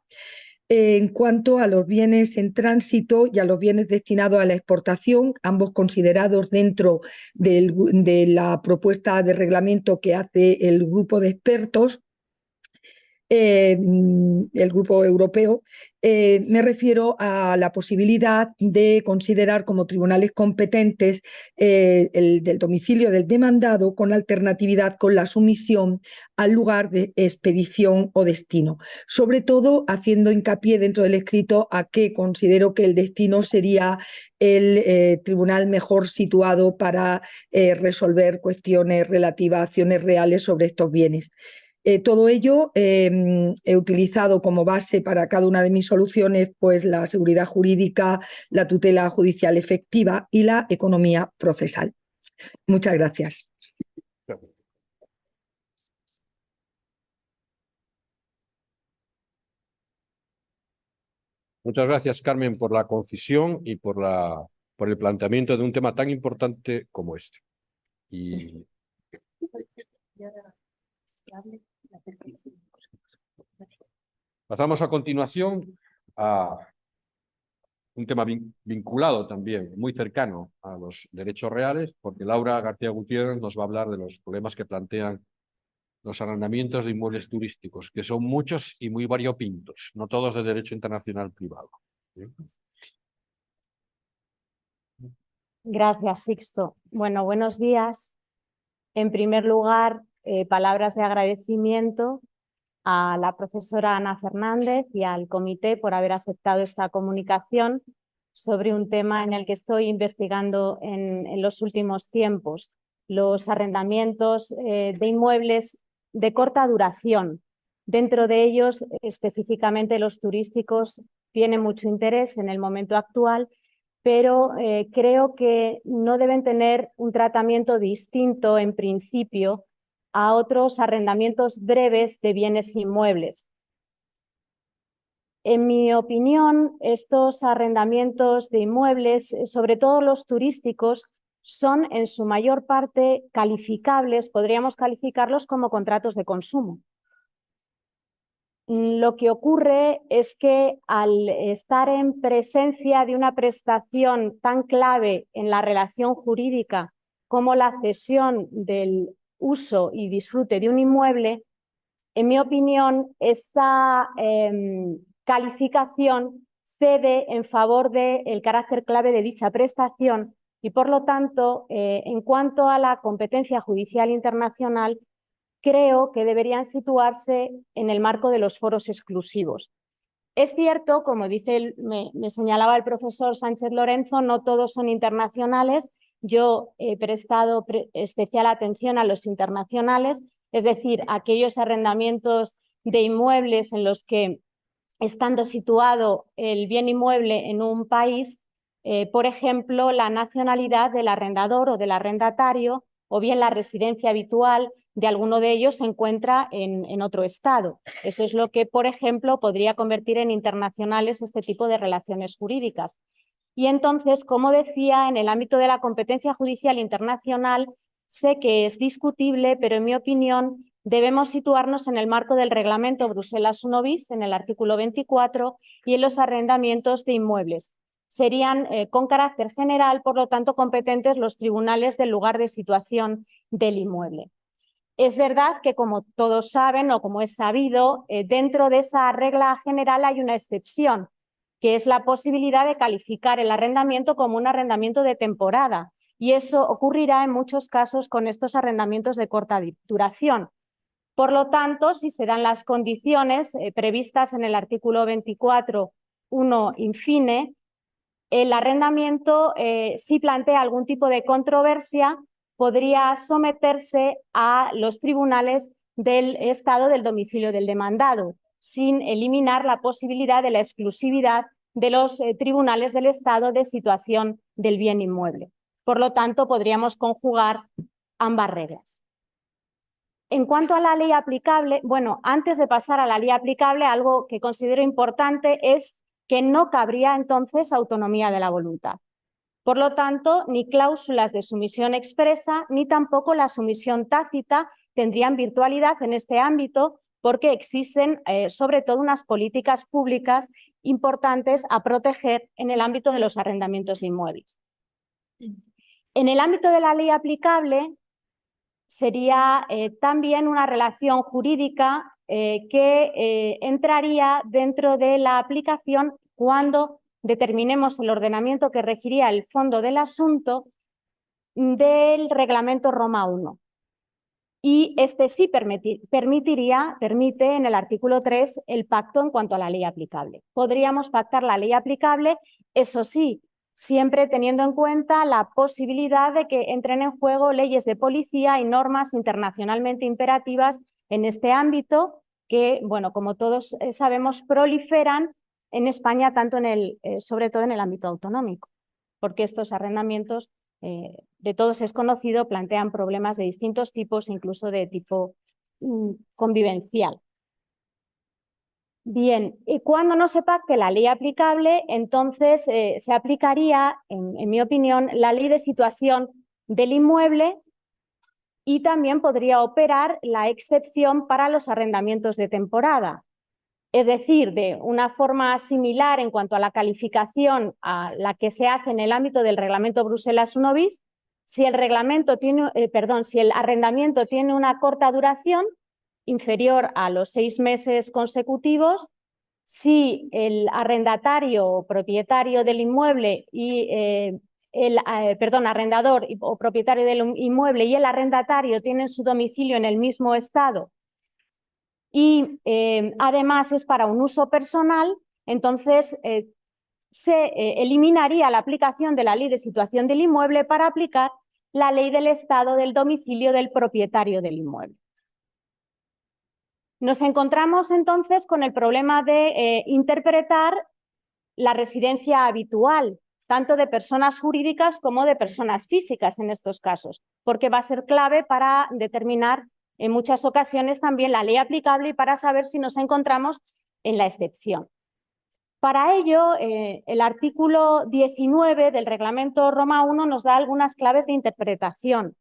En cuanto a los bienes en tránsito y a los bienes destinados a la exportación, ambos considerados dentro de la propuesta de reglamento que hace el grupo de expertos, el grupo europeo, me refiero a la posibilidad de considerar como tribunales competentes el del domicilio del demandado, con alternatividad con la sumisión al lugar de expedición o destino, sobre todo haciendo hincapié dentro del escrito a que considero que el destino sería el tribunal mejor situado para resolver cuestiones relativas a acciones reales sobre estos bienes. Todo ello he utilizado como base para cada una de mis soluciones pues la seguridad jurídica, la tutela judicial efectiva y la economía procesal. Muchas gracias. Muchas gracias, Carmen, por la concisión y por el planteamiento de un tema tan importante como este. Y Pasamos a continuación a un tema vinculado también, muy cercano a los derechos reales, porque Laura García Gutiérrez nos va a hablar de los problemas que plantean los arrendamientos de inmuebles turísticos, que son muchos y muy variopintos, no todos de derecho internacional privado. ¿Bien? Gracias, Sixto. Bueno, buenos días. En primer lugar, palabras de agradecimiento a la profesora Ana Fernández y al comité por haber aceptado esta comunicación sobre un tema en el que estoy investigando en los últimos tiempos, los arrendamientos de inmuebles de corta duración. Dentro de ellos, específicamente los turísticos, tienen mucho interés en el momento actual, pero creo que no deben tener un tratamiento distinto en principio a otros arrendamientos breves de bienes inmuebles. En mi opinión, estos arrendamientos de inmuebles, sobre todo los turísticos, son en su mayor parte calificables, podríamos calificarlos como contratos de consumo. Lo que ocurre es que al estar en presencia de una prestación tan clave en la relación jurídica como la cesión del uso y disfrute de un inmueble, en mi opinión, esta calificación cede en favor del carácter clave de dicha prestación y, por lo tanto, en cuanto a la competencia judicial internacional, creo que deberían situarse en el marco de los foros exclusivos. Es cierto, como me señalaba el profesor Sánchez Lorenzo, no todos son internacionales. Yo he prestado especial atención a los internacionales, es decir, aquellos arrendamientos de inmuebles en los que, estando situado el bien inmueble en un país, por ejemplo, la nacionalidad del arrendador o del arrendatario, o bien la residencia habitual de alguno de ellos se encuentra en otro estado. Eso es lo que, por ejemplo, podría convertir en internacionales este tipo de relaciones jurídicas. Y entonces, como decía, en el ámbito de la competencia judicial internacional, sé que es discutible, pero en mi opinión debemos situarnos en el marco del reglamento Bruselas I bis, en el artículo 24, y en los arrendamientos de inmuebles. Serían con carácter general, por lo tanto, competentes los tribunales del lugar de situación del inmueble. Es verdad que, como todos saben o como es sabido, dentro de esa regla general hay una excepción, que es la posibilidad de calificar el arrendamiento como un arrendamiento de temporada. Y eso ocurrirá en muchos casos con estos arrendamientos de corta duración. Por lo tanto, si se dan las condiciones previstas en el artículo 24.1 infine, el arrendamiento, si plantea algún tipo de controversia, podría someterse a los tribunales del estado del domicilio del demandado, sin eliminar la posibilidad de la exclusividad de los tribunales del estado de situación del bien inmueble. Por lo tanto, podríamos conjugar ambas reglas. En cuanto a la ley aplicable, bueno, antes de pasar a la ley aplicable, algo que considero importante es que no cabría entonces autonomía de la voluntad. Por lo tanto, ni cláusulas de sumisión expresa ni tampoco la sumisión tácita tendrían virtualidad en este ámbito, porque existen sobre todo unas políticas públicas importantes a proteger en el ámbito de los arrendamientos de inmuebles. En el ámbito de la ley aplicable sería también una relación jurídica que entraría dentro de la aplicación cuando determinemos el ordenamiento que regiría el fondo del asunto del reglamento Roma I. Y este sí permite en el artículo 3 el pacto en cuanto a la ley aplicable. Podríamos pactar la ley aplicable, eso sí, siempre teniendo en cuenta la posibilidad de que entren en juego leyes de policía y normas internacionalmente imperativas en este ámbito que, bueno, como todos sabemos, proliferan en España, sobre todo en el ámbito autonómico, porque estos arrendamientos, de todos es conocido, plantean problemas de distintos tipos, incluso de tipo convivencial. Bien, y cuando no se pacte la ley aplicable, entonces se aplicaría, en mi opinión, la ley de situación del inmueble y también podría operar la excepción para los arrendamientos de temporada. Es decir, de una forma similar en cuanto a la calificación a la que se hace en el ámbito del reglamento Bruselas 1 bis, si el arrendamiento tiene una corta duración, inferior a los 6 meses consecutivos, si el arrendatario o propietario del inmueble y arrendador o propietario del inmueble y el arrendatario tienen su domicilio en el mismo estado y además es para un uso personal, entonces se eliminaría la aplicación de la ley de situación del inmueble para aplicar la ley del estado del domicilio del propietario del inmueble. Nos encontramos entonces con el problema de interpretar la residencia habitual, tanto de personas jurídicas como de personas físicas en estos casos, porque va a ser clave para determinar en muchas ocasiones también la ley aplicable y para saber si nos encontramos en la excepción. Para ello, el artículo 19 del reglamento Roma I nos da algunas claves de interpretación.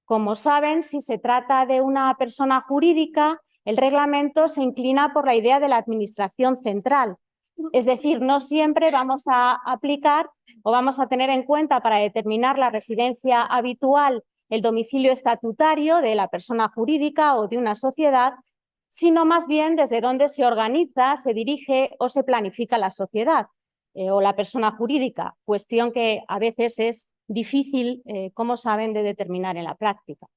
Como saben, si se trata de una persona jurídica, el reglamento se inclina por la idea de la administración central. Es decir, no siempre vamos a aplicar o vamos a tener en cuenta para determinar la residencia habitual el domicilio estatutario de la persona jurídica o de una sociedad, sino más bien desde dónde se organiza, se dirige o se planifica la sociedad o la persona jurídica, cuestión que a veces es difícil, como saben, de determinar en la práctica.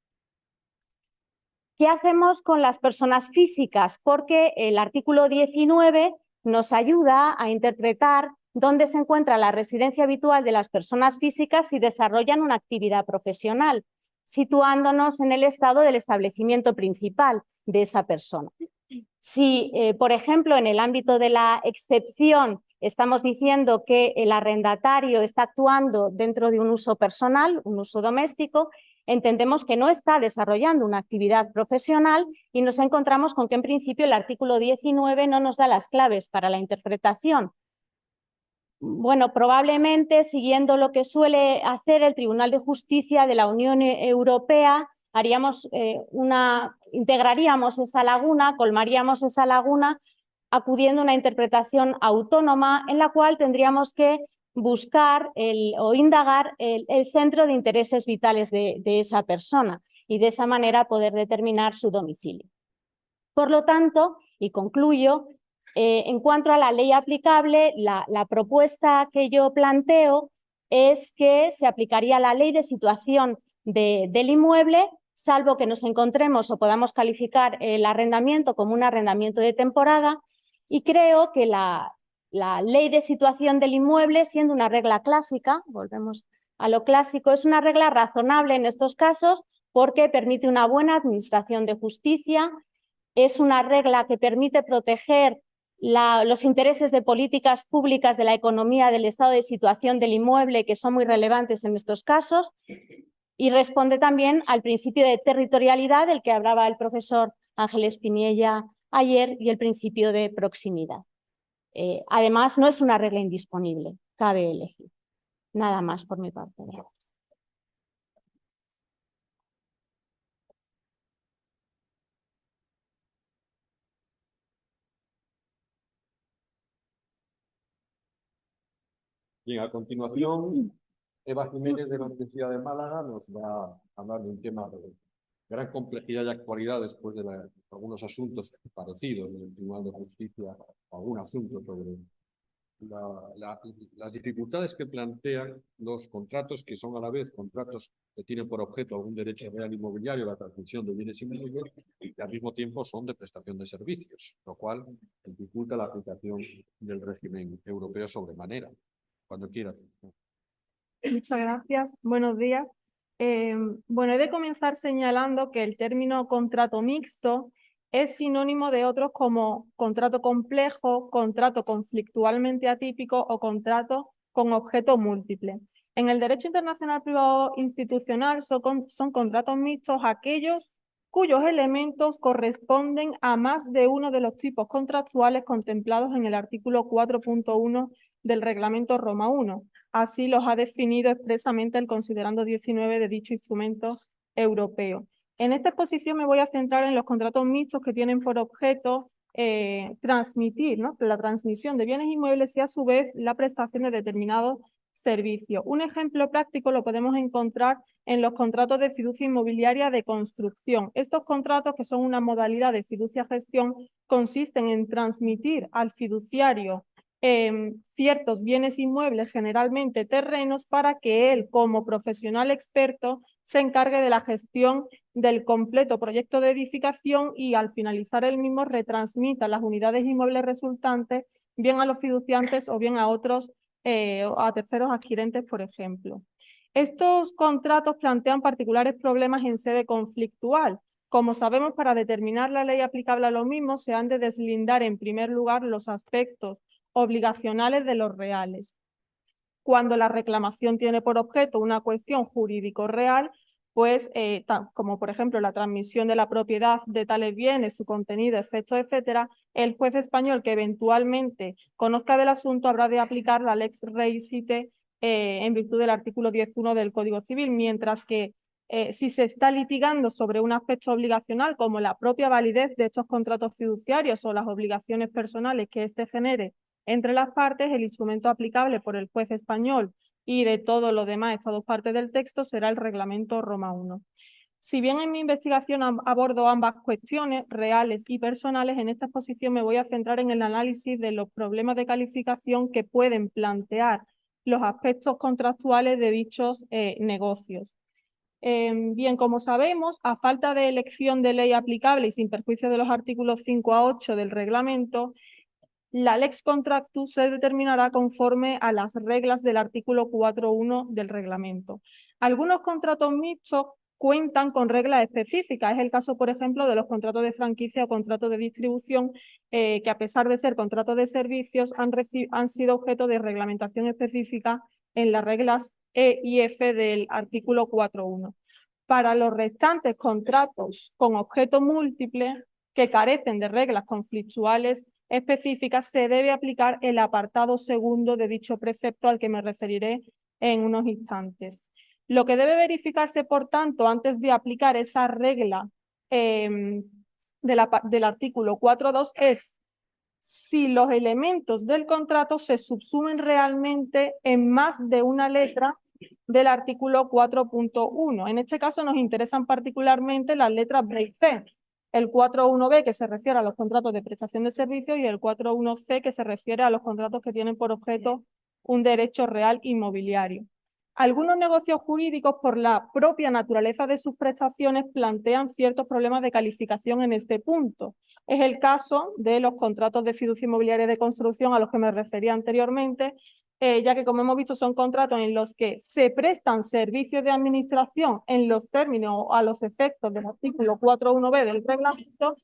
¿Qué hacemos con las personas físicas? Porque el artículo 19 nos ayuda a interpretar dónde se encuentra la residencia habitual de las personas físicas si desarrollan una actividad profesional, situándonos en el estado del establecimiento principal de esa persona. Si, por ejemplo, en el ámbito de la excepción estamos diciendo que el arrendatario está actuando dentro de un uso personal, un uso doméstico, entendemos que no está desarrollando una actividad profesional y nos encontramos con que en principio el artículo 19 no nos da las claves para la interpretación. Bueno, probablemente siguiendo lo que suele hacer el Tribunal de Justicia de la Unión Europea, integraríamos esa laguna, colmaríamos esa laguna acudiendo a una interpretación autónoma en la cual tendríamos que buscar o indagar el centro de intereses vitales de esa persona y de esa manera poder determinar su domicilio. Por lo tanto, y concluyo, en cuanto a la ley aplicable, la propuesta que yo planteo es que se aplicaría la ley de situación del inmueble, salvo que nos encontremos o podamos calificar el arrendamiento como un arrendamiento de temporada, y creo que la ley de situación del inmueble, siendo una regla clásica, volvemos a lo clásico, es una regla razonable en estos casos porque permite una buena administración de justicia, es una regla que permite proteger los intereses de políticas públicas de la economía, del estado de situación del inmueble, que son muy relevantes en estos casos, y responde también al principio de territorialidad del que hablaba el profesor Ángel Espiniella ayer y el principio de proximidad. Además, no es una regla indisponible, cabe elegir. Nada más por mi parte. Bien, a continuación, Eva Jiménez de la Universidad de Málaga nos va a hablar de un tema de gran complejidad y actualidad después de algunos asuntos parecidos en el Tribunal de Justicia, o algún asunto sobre las dificultades que plantean los contratos que son a la vez contratos que tienen por objeto algún derecho real inmobiliario, la transmisión de bienes inmuebles, y que al mismo tiempo son de prestación de servicios, lo cual dificulta la aplicación del régimen europeo sobremanera. Cuando quieras. Muchas gracias. Buenos días. Bueno, he de comenzar señalando que el término contrato mixto es sinónimo de otros como contrato complejo, contrato conflictualmente atípico o contrato con objeto múltiple. En el derecho internacional privado institucional son contratos mixtos aquellos cuyos elementos corresponden a más de uno de los tipos contractuales contemplados en el artículo 4.1 del Reglamento Roma I. Así los ha definido expresamente el considerando 19 de dicho instrumento europeo. En esta exposición me voy a centrar en los contratos mixtos que tienen por objeto transmitir, ¿no?, la transmisión de bienes inmuebles y a su vez la prestación de determinados servicios. Un ejemplo práctico lo podemos encontrar en los contratos de fiducia inmobiliaria de construcción. Estos contratos, que son una modalidad de fiducia gestión, consisten en transmitir al fiduciario ciertos bienes inmuebles, generalmente terrenos, para que él, como profesional experto, se encargue de la gestión del completo proyecto de edificación y al finalizar el mismo retransmita las unidades inmuebles resultantes bien a los fiduciantes o bien a otros, a terceros adquirentes, por ejemplo. Estos contratos plantean particulares problemas en sede conflictual. Como sabemos, para determinar la ley aplicable a los mismos se han de deslindar en primer lugar los aspectos obligacionales de los reales. Cuando la reclamación tiene por objeto una cuestión jurídico-real, pues como por ejemplo la transmisión de la propiedad de tales bienes, su contenido, efectos, etcétera, el juez español que eventualmente conozca del asunto habrá de aplicar la lex reisite en virtud del artículo 10.1 del Código Civil, mientras que si se está litigando sobre un aspecto obligacional como la propia validez de estos contratos fiduciarios o las obligaciones personales que éste genere entre las partes, el instrumento aplicable por el juez español y de todo lo demás, estas dos partes del texto, será el Reglamento Roma I. Si bien en mi investigación abordo ambas cuestiones, reales y personales, en esta exposición me voy a centrar en el análisis de los problemas de calificación que pueden plantear los aspectos contractuales de dichos negocios. Bien, como sabemos, a falta de elección de ley aplicable y sin perjuicio de los artículos 5 a 8 del reglamento, la lex contractus se determinará conforme a las reglas del artículo 4.1 del reglamento. Algunos contratos mixtos cuentan con reglas específicas. Es el caso, por ejemplo, de los contratos de franquicia o contratos de distribución, que a pesar de ser contratos de servicios, han sido objeto de reglamentación específica en las reglas E y F del artículo 4.1. Para los restantes contratos con objeto múltiple que carecen de reglas conflictuales específicas, se debe aplicar el apartado segundo de dicho precepto al que me referiré en unos instantes. Lo que debe verificarse, por tanto, antes de aplicar esa regla del artículo 4.2 es si los elementos del contrato se subsumen realmente en más de una letra del artículo 4.1. En este caso nos interesan particularmente las letras B y C. El 4.1b que se refiere a los contratos de prestación de servicios y el 4.1c que se refiere a los contratos que tienen por objeto un derecho real inmobiliario. Algunos negocios jurídicos, por la propia naturaleza de sus prestaciones, plantean ciertos problemas de calificación en este punto. Es el caso de los contratos de fiducia inmobiliaria de construcción a los que me refería anteriormente, ya que, como hemos visto, son contratos en los que se prestan servicios de administración en los términos o a los efectos del artículo 4.1b del reglamento,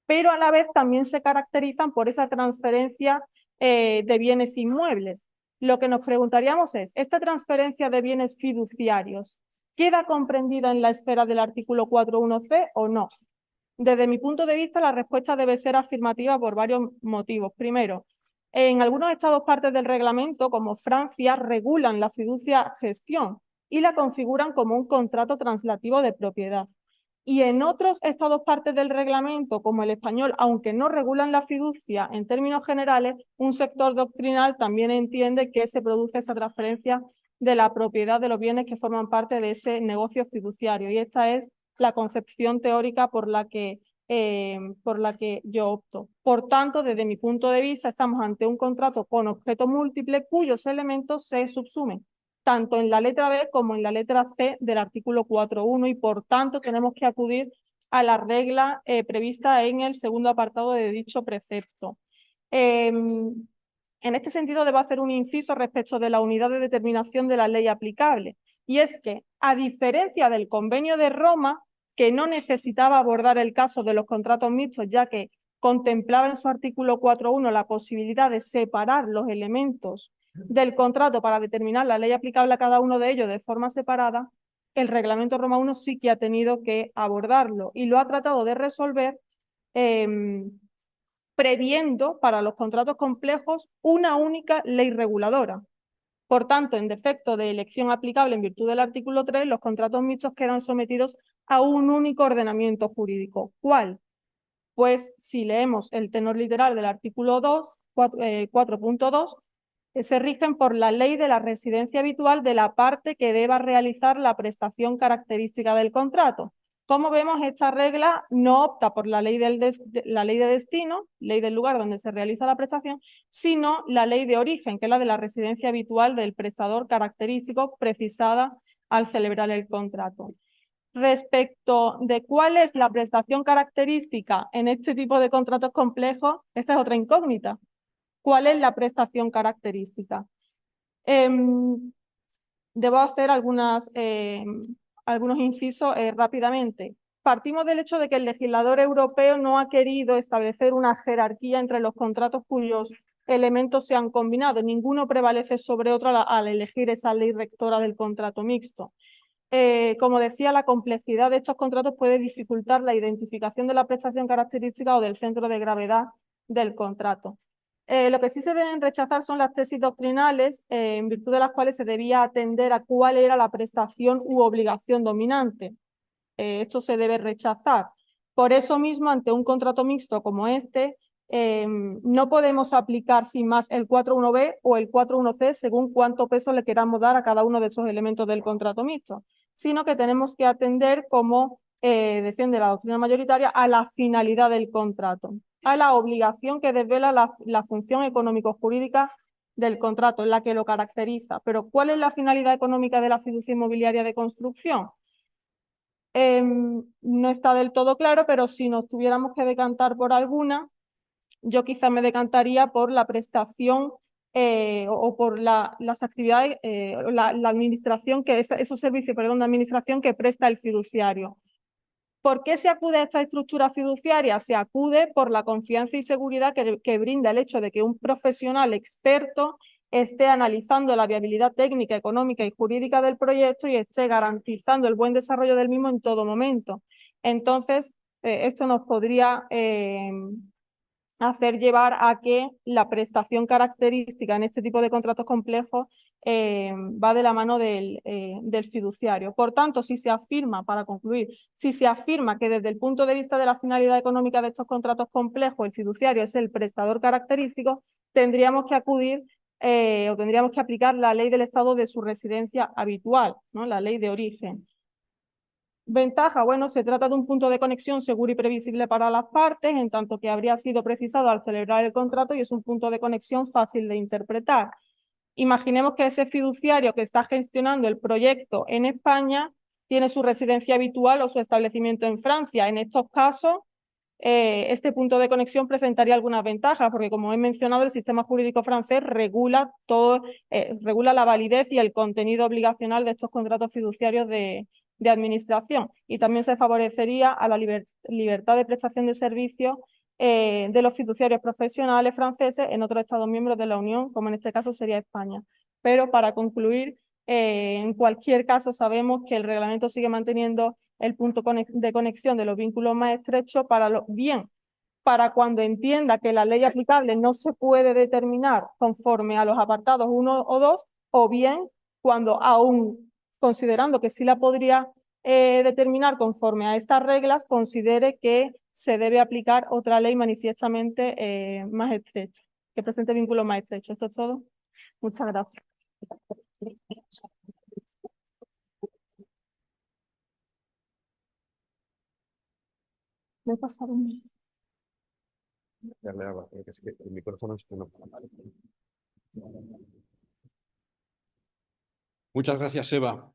pero a la vez también se caracterizan por esa transferencia de bienes inmuebles. Lo que nos preguntaríamos es, ¿esta transferencia de bienes fiduciarios queda comprendida en la esfera del artículo 4.1c o no? Desde mi punto de vista, la respuesta debe ser afirmativa por varios motivos. Primero, en algunos estados partes del reglamento, como Francia, regulan la fiducia gestión y la configuran como un contrato translativo de propiedad. Y en otros estados partes del reglamento, como el español, aunque no regulan la fiducia en términos generales, un sector doctrinal también entiende que se produce esa transferencia de la propiedad de los bienes que forman parte de ese negocio fiduciario. Y esta es la concepción teórica por la que yo opto. Por tanto, desde mi punto de vista, estamos ante un contrato con objeto múltiple cuyos elementos se subsumen tanto en la letra B como en la letra C del artículo 4.1 y por tanto tenemos que acudir a la regla prevista en el segundo apartado de dicho precepto. En este sentido debo hacer un inciso respecto de la unidad de determinación de la ley aplicable, y es que, a diferencia del Convenio de Roma, que no necesitaba abordar el caso de los contratos mixtos, ya que contemplaba en su artículo 4.1 la posibilidad de separar los elementos del contrato para determinar la ley aplicable a cada uno de ellos de forma separada, el Reglamento Roma I sí que ha tenido que abordarlo y lo ha tratado de resolver previendo para los contratos complejos una única ley reguladora. Por tanto, en defecto de elección aplicable en virtud del artículo 3, los contratos mixtos quedan sometidos a un único ordenamiento jurídico. ¿Cuál? Pues si leemos el tenor literal del artículo 4.2, se rigen por la ley de la residencia habitual de la parte que deba realizar la prestación característica del contrato. Como vemos, esta regla no opta por la ley de destino, ley del lugar donde se realiza la prestación, sino la ley de origen, que es la de la residencia habitual del prestador característico precisada al celebrar el contrato. Respecto de cuál es la prestación característica en este tipo de contratos complejos, esta es otra incógnita. ¿Cuál es la prestación característica? Debo hacer algunos incisos rápidamente. Partimos del hecho de que el legislador europeo no ha querido establecer una jerarquía entre los contratos cuyos elementos se han combinado. Ninguno prevalece sobre otro al elegir esa ley rectora del contrato mixto. Como decía, la complejidad de estos contratos puede dificultar la identificación de la prestación característica o del centro de gravedad del contrato. Lo que sí se deben rechazar son las tesis doctrinales en virtud de las cuales se debía atender a cuál era la prestación u obligación dominante. Esto se debe rechazar. Por eso mismo, ante un contrato mixto como este, no podemos aplicar sin más el 4.1b o el 4.1c según cuánto peso le queramos dar a cada uno de esos elementos del contrato mixto, sino que tenemos que atender, como defiende la doctrina mayoritaria, a la finalidad del contrato, a la obligación que desvela la función económico-jurídica del contrato, en la que lo caracteriza. Pero ¿cuál es la finalidad económica de la fiducia inmobiliaria de construcción? No está del todo claro, pero si nos tuviéramos que decantar por alguna, yo quizá me decantaría por la prestación o por las actividades, la administración, esos servicios, perdón, de administración que presta el fiduciario. ¿Por qué se acude a esta estructura fiduciaria? Se acude por la confianza y seguridad que brinda el hecho de que un profesional experto esté analizando la viabilidad técnica, económica y jurídica del proyecto y esté garantizando el buen desarrollo del mismo en todo momento. Entonces, esto nos podría hacer llevar a que la prestación característica en este tipo de contratos complejos va de la mano del fiduciario. Por tanto, si se afirma, para concluir, si se afirma que desde el punto de vista de la finalidad económica de estos contratos complejos el fiduciario es el prestador característico, tendríamos que acudir o tendríamos que aplicar la ley del estado de su residencia habitual, ¿no? La ley de origen. Ventaja, bueno, se trata de un punto de conexión seguro y previsible para las partes, en tanto que habría sido precisado al celebrar el contrato y es un punto de conexión fácil de interpretar. Imaginemos que ese fiduciario que está gestionando el proyecto en España tiene su residencia habitual o su establecimiento en Francia. En estos casos, este punto de conexión presentaría algunas ventajas, porque como he mencionado, el sistema jurídico francés regula la validez y el contenido obligacional de estos contratos fiduciarios de administración, y también se favorecería a la libertad de prestación de servicios de los fiduciarios profesionales franceses en otros Estados miembros de la Unión, como en este caso sería España. Pero para concluir, en cualquier caso sabemos que el reglamento sigue manteniendo el punto de conexión de los vínculos más estrechos para cuando entienda que la ley aplicable no se puede determinar conforme a los apartados 1 o 2, o bien cuando aún considerando que sí la podría determinar conforme a estas reglas, considere que se debe aplicar otra ley manifiestamente más estrecha, que presente vínculos más estrechos. Esto es todo. Muchas gracias. Me he pasado un... Darle agua, porque es que el micrófono es que no. Muchas gracias, Eva,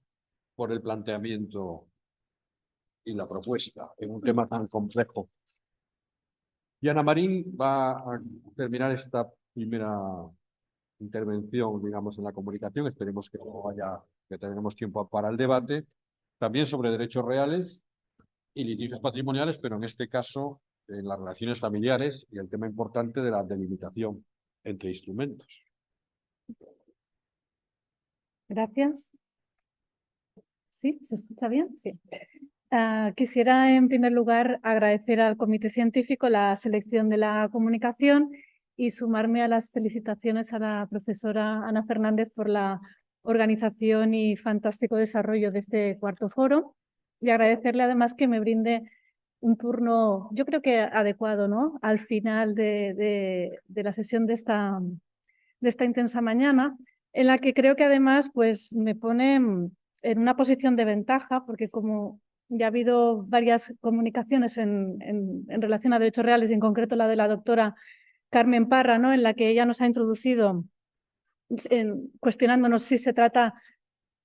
por el planteamiento y la propuesta en un tema tan complejo. Y Ana Marín va a terminar esta primera intervención, digamos, en la comunicación. Esperemos que que tengamos tiempo para el debate. También sobre derechos reales y litigios patrimoniales, pero en este caso en las relaciones familiares y el tema importante de la delimitación entre instrumentos. Gracias. ¿Sí? ¿Se escucha bien? Sí. Quisiera, en primer lugar, agradecer al Comité Científico la selección de la comunicación y sumarme a las felicitaciones a la profesora Ana Fernández por la organización y fantástico desarrollo de este cuarto foro, y agradecerle además que me brinde un turno, yo creo que adecuado, ¿no?, al final de la sesión de esta intensa mañana, en la que creo que además pues, me pone en una posición de ventaja, porque como ya ha habido varias comunicaciones en relación a derechos reales, y en concreto la de la doctora Carmen Parra, ¿no?, en la que ella nos ha introducido cuestionándonos si se trata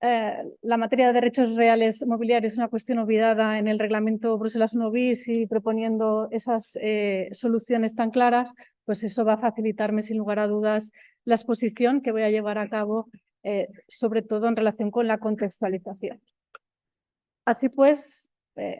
la materia de derechos reales mobiliarios, una cuestión olvidada en el reglamento Bruselas 1 bis, y proponiendo esas soluciones tan claras, pues eso va a facilitarme sin lugar a dudas la exposición que voy a llevar a cabo, sobre todo en relación con la contextualización. Así pues,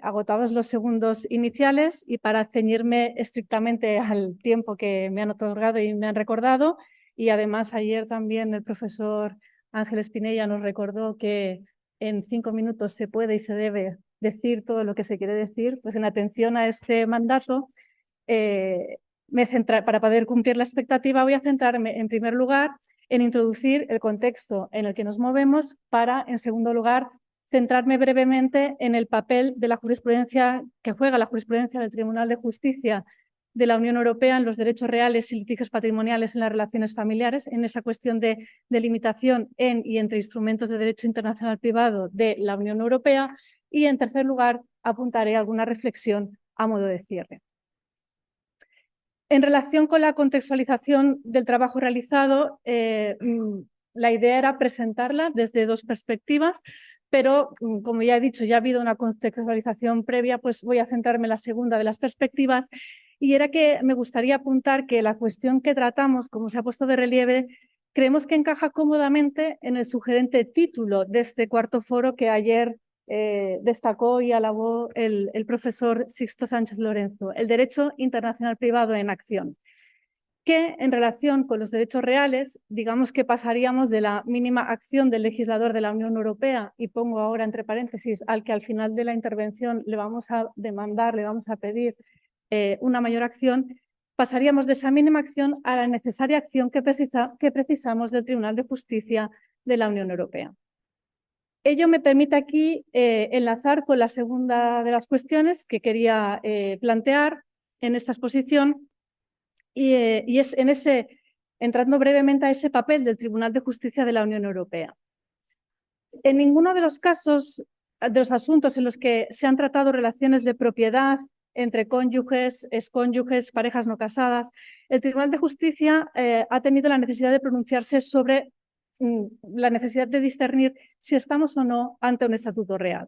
agotados los segundos iniciales, y para ceñirme estrictamente al tiempo que me han otorgado y me han recordado, y además ayer también el profesor Ángel Espinella nos recordó que en 5 minutos se puede y se debe decir todo lo que se quiere decir, pues en atención a este mandato, para poder cumplir la expectativa, voy a centrarme en primer lugar en introducir el contexto en el que nos movemos, para, en segundo lugar, centrarme brevemente en el papel de la jurisprudencia que juega la jurisprudencia del Tribunal de Justicia de la Unión Europea en los derechos reales y litigios patrimoniales en las relaciones familiares, en esa cuestión de delimitación en y entre instrumentos de derecho internacional privado de la Unión Europea, y en tercer lugar apuntaré alguna reflexión a modo de cierre. En relación con la contextualización del trabajo realizado, la idea era presentarla desde dos perspectivas, pero como ya he dicho, ya ha habido una contextualización previa, pues voy a centrarme en la segunda de las perspectivas, y era que me gustaría apuntar que la cuestión que tratamos, como se ha puesto de relieve, creemos que encaja cómodamente en el sugerente título de este cuarto foro que ayer destacó y alabó el profesor Sixto Sánchez Lorenzo, el derecho internacional privado en acción, que en relación con los derechos reales, digamos que pasaríamos de la mínima acción del legislador de la Unión Europea, y pongo ahora entre paréntesis, al que al final de la intervención le vamos a demandar, le vamos a pedir una mayor acción, pasaríamos de esa mínima acción a la necesaria acción que precisamos del Tribunal de Justicia de la Unión Europea. Ello me permite aquí enlazar con la segunda de las cuestiones que quería plantear en esta exposición, y es entrando brevemente a ese papel del Tribunal de Justicia de la Unión Europea. En ninguno de los casos, de los asuntos en los que se han tratado relaciones de propiedad entre cónyuges, excónyuges, parejas no casadas, el Tribunal de Justicia ha tenido la necesidad de pronunciarse sobre la necesidad de discernir si estamos o no ante un estatuto real.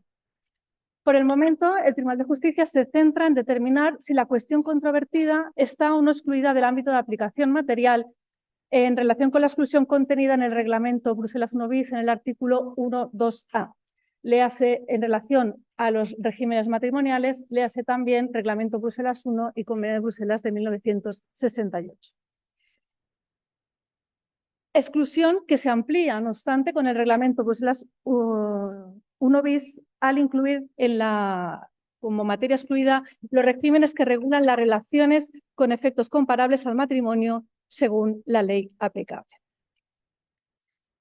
Por el momento, el Tribunal de Justicia se centra en determinar si la cuestión controvertida está o no excluida del ámbito de aplicación material en relación con la exclusión contenida en el reglamento Bruselas 1 bis en el artículo 1.2a. Léase en relación a los regímenes matrimoniales, léase también reglamento Bruselas 1 y Convenio de Bruselas de 1968. Exclusión que se amplía, no obstante, con el reglamento Bruselas 1 bis al incluir como materia excluida los regímenes que regulan las relaciones con efectos comparables al matrimonio según la ley aplicable.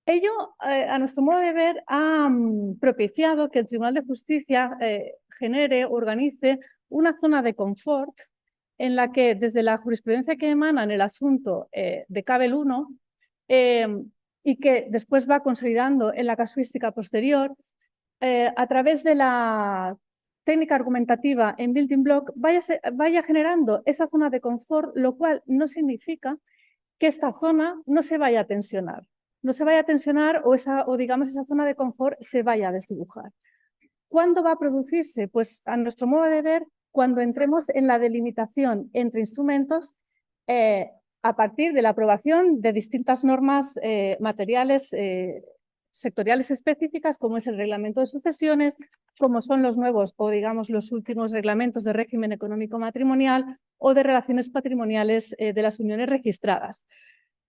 Ello, a nuestro modo de ver, ha propiciado que el Tribunal de Justicia genere, organice una zona de confort en la que, desde la jurisprudencia que emana en el asunto de Cabel 1, y que después va consolidando en la casuística posterior, a través de la técnica argumentativa en Building Block, vaya generando esa zona de confort, lo cual no significa que esta zona no se vaya a tensionar. No se vaya a tensionar o digamos esa zona de confort se vaya a desdibujar. ¿Cuándo va a producirse? Pues a nuestro modo de ver, cuando entremos en la delimitación entre instrumentos a partir de la aprobación de distintas normas materiales sectoriales específicas, como es el reglamento de sucesiones, como son los nuevos o digamos los últimos reglamentos de régimen económico matrimonial o de relaciones patrimoniales de las uniones registradas.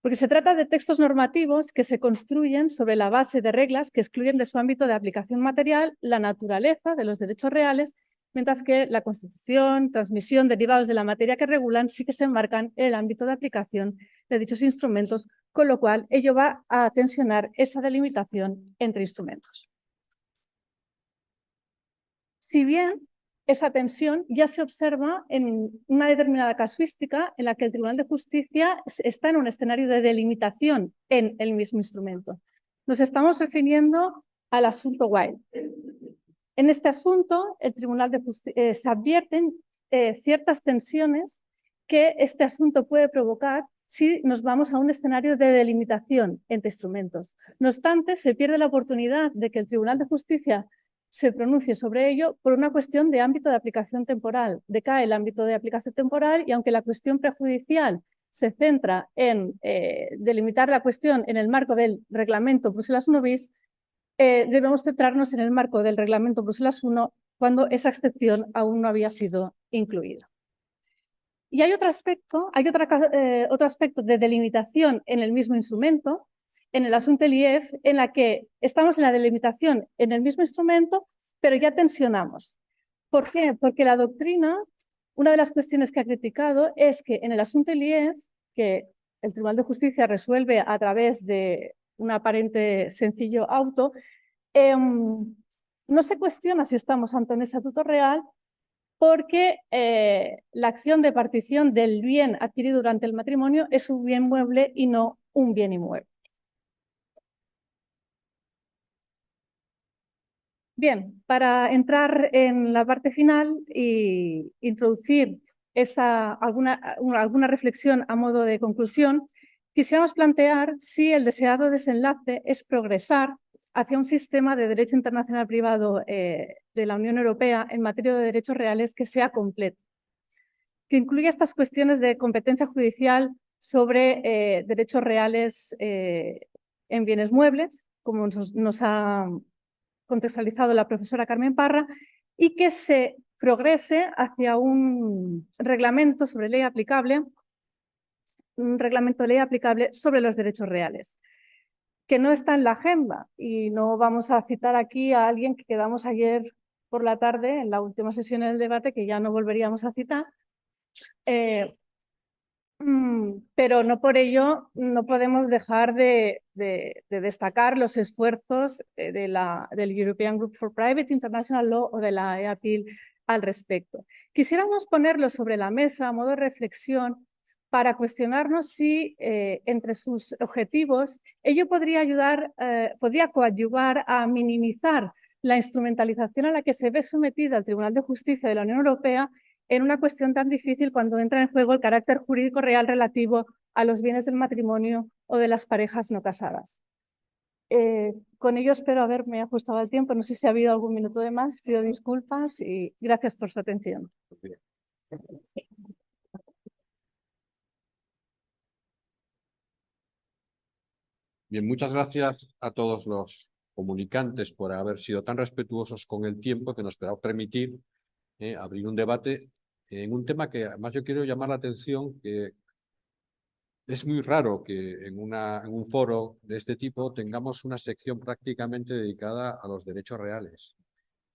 Porque se trata de textos normativos que se construyen sobre la base de reglas que excluyen de su ámbito de aplicación material la naturaleza de los derechos reales mientras que la constitución, transmisión, derivados de la materia que regulan sí que se enmarcan en el ámbito de aplicación de dichos instrumentos, con lo cual ello va a tensionar esa delimitación entre instrumentos. Si bien esa tensión ya se observa en una determinada casuística en la que el Tribunal de Justicia está en un escenario de delimitación en el mismo instrumento. Nos estamos refiriendo al asunto Wilde. En este asunto, el Tribunal de Justicia se advierten ciertas tensiones que este asunto puede provocar si nos vamos a un escenario de delimitación entre instrumentos. No obstante, se pierde la oportunidad de que el Tribunal de Justicia se pronuncie sobre ello por una cuestión de ámbito de aplicación temporal. Decae el ámbito de aplicación temporal y aunque la cuestión prejudicial se centra en delimitar la cuestión en el marco del reglamento Bruselas I bis, debemos centrarnos en el marco del reglamento Bruselas I cuando esa excepción aún no había sido incluida. Y hay otro aspecto de delimitación en el mismo instrumento, en el asunto LIEF, en la que estamos en la delimitación en el mismo instrumento, pero ya tensionamos. ¿Por qué? Porque la doctrina, una de las cuestiones que ha criticado es que en el asunto LIEF, que el Tribunal de Justicia resuelve a través de un aparente sencillo auto, no se cuestiona si estamos ante un estatuto real, porque la acción de partición del bien adquirido durante el matrimonio es un bien mueble y no un bien inmueble. Bien, para entrar en la parte final e introducir alguna reflexión a modo de conclusión, quisiéramos plantear si el deseado desenlace es progresar hacia un sistema de derecho internacional privado de la Unión Europea en materia de derechos reales que sea completo, que incluya estas cuestiones de competencia judicial sobre derechos reales en bienes muebles, como nos ha contextualizado la profesora Carmen Parra, y que se progrese hacia un reglamento sobre ley aplicable, un reglamento de ley aplicable sobre los derechos reales, que no está en la agenda, y no vamos a citar aquí a alguien que quedamos ayer por la tarde en la última sesión del debate, que ya no volveríamos a citar, pero no por ello no podemos dejar de destacar los esfuerzos del European Group for Private International Law o de la EAPIL al respecto. Quisiéramos ponerlo sobre la mesa a modo de reflexión para cuestionarnos si entre sus objetivos ello podría coadyuvar a minimizar la instrumentalización a la que se ve sometida el Tribunal de Justicia de la Unión Europea en una cuestión tan difícil cuando entra en juego el carácter jurídico real relativo a los bienes del matrimonio o de las parejas no casadas. Con ello espero haberme ajustado al tiempo. No sé si ha habido algún minuto de más. Pido disculpas y gracias por su atención. Bien, muchas gracias a todos los comunicantes por haber sido tan respetuosos con el tiempo que nos va a permitir abrir un debate en un tema que además yo quiero llamar la atención, que es muy raro que en un foro de este tipo tengamos una sección prácticamente dedicada a los derechos reales,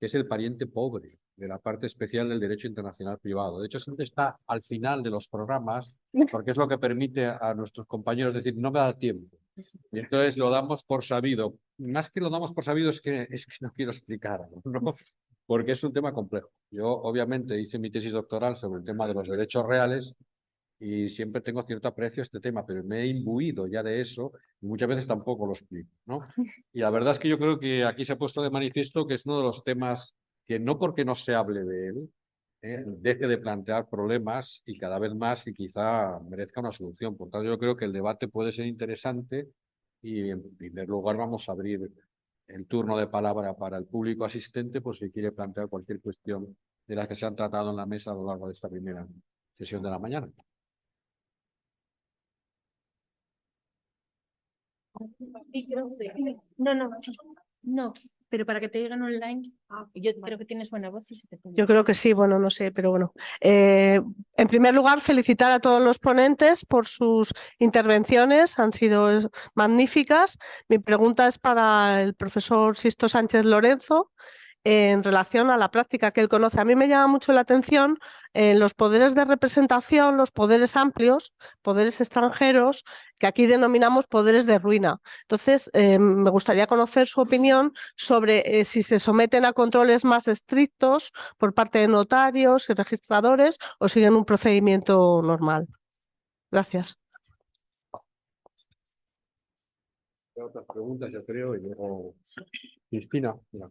que es el pariente pobre de la parte especial del derecho internacional privado. De hecho, siempre está al final de los programas, porque es lo que permite a nuestros compañeros decir, no me da tiempo. Y entonces lo damos por sabido. Más que lo damos por sabido es que no quiero explicar, ¿no? Porque es un tema complejo. Yo, obviamente, hice mi tesis doctoral sobre el tema de los derechos reales y siempre tengo cierto aprecio a este tema, pero me he imbuido ya de eso y muchas veces tampoco lo explico, ¿no? Y la verdad es que yo creo que aquí se ha puesto de manifiesto que es uno de los temas que no porque no se hable de él, deje de plantear problemas y cada vez más y quizá merezca una solución. Por tanto, yo creo que el debate puede ser interesante y en primer lugar vamos a abrir el turno de palabra para el público asistente por si quiere plantear cualquier cuestión de las que se han tratado en la mesa a lo largo de esta primera sesión de la mañana. No, pero para que te digan online, yo creo que tienes buena voz y se te puede. Yo creo que sí, bueno, no sé, pero bueno. En primer lugar, felicitar a todos los ponentes por sus intervenciones, han sido magníficas. Mi pregunta es para el profesor Sisto Sánchez Lorenzo. en relación a la práctica que él conoce. A mí me llama mucho la atención los poderes de representación, los poderes amplios, poderes extranjeros, que aquí denominamos poderes de ruina. Entonces, me gustaría conocer su opinión sobre si se someten a controles más estrictos por parte de notarios y registradores o siguen un procedimiento normal. Gracias. Otras preguntas, yo creo, y luego Cristina. Mira.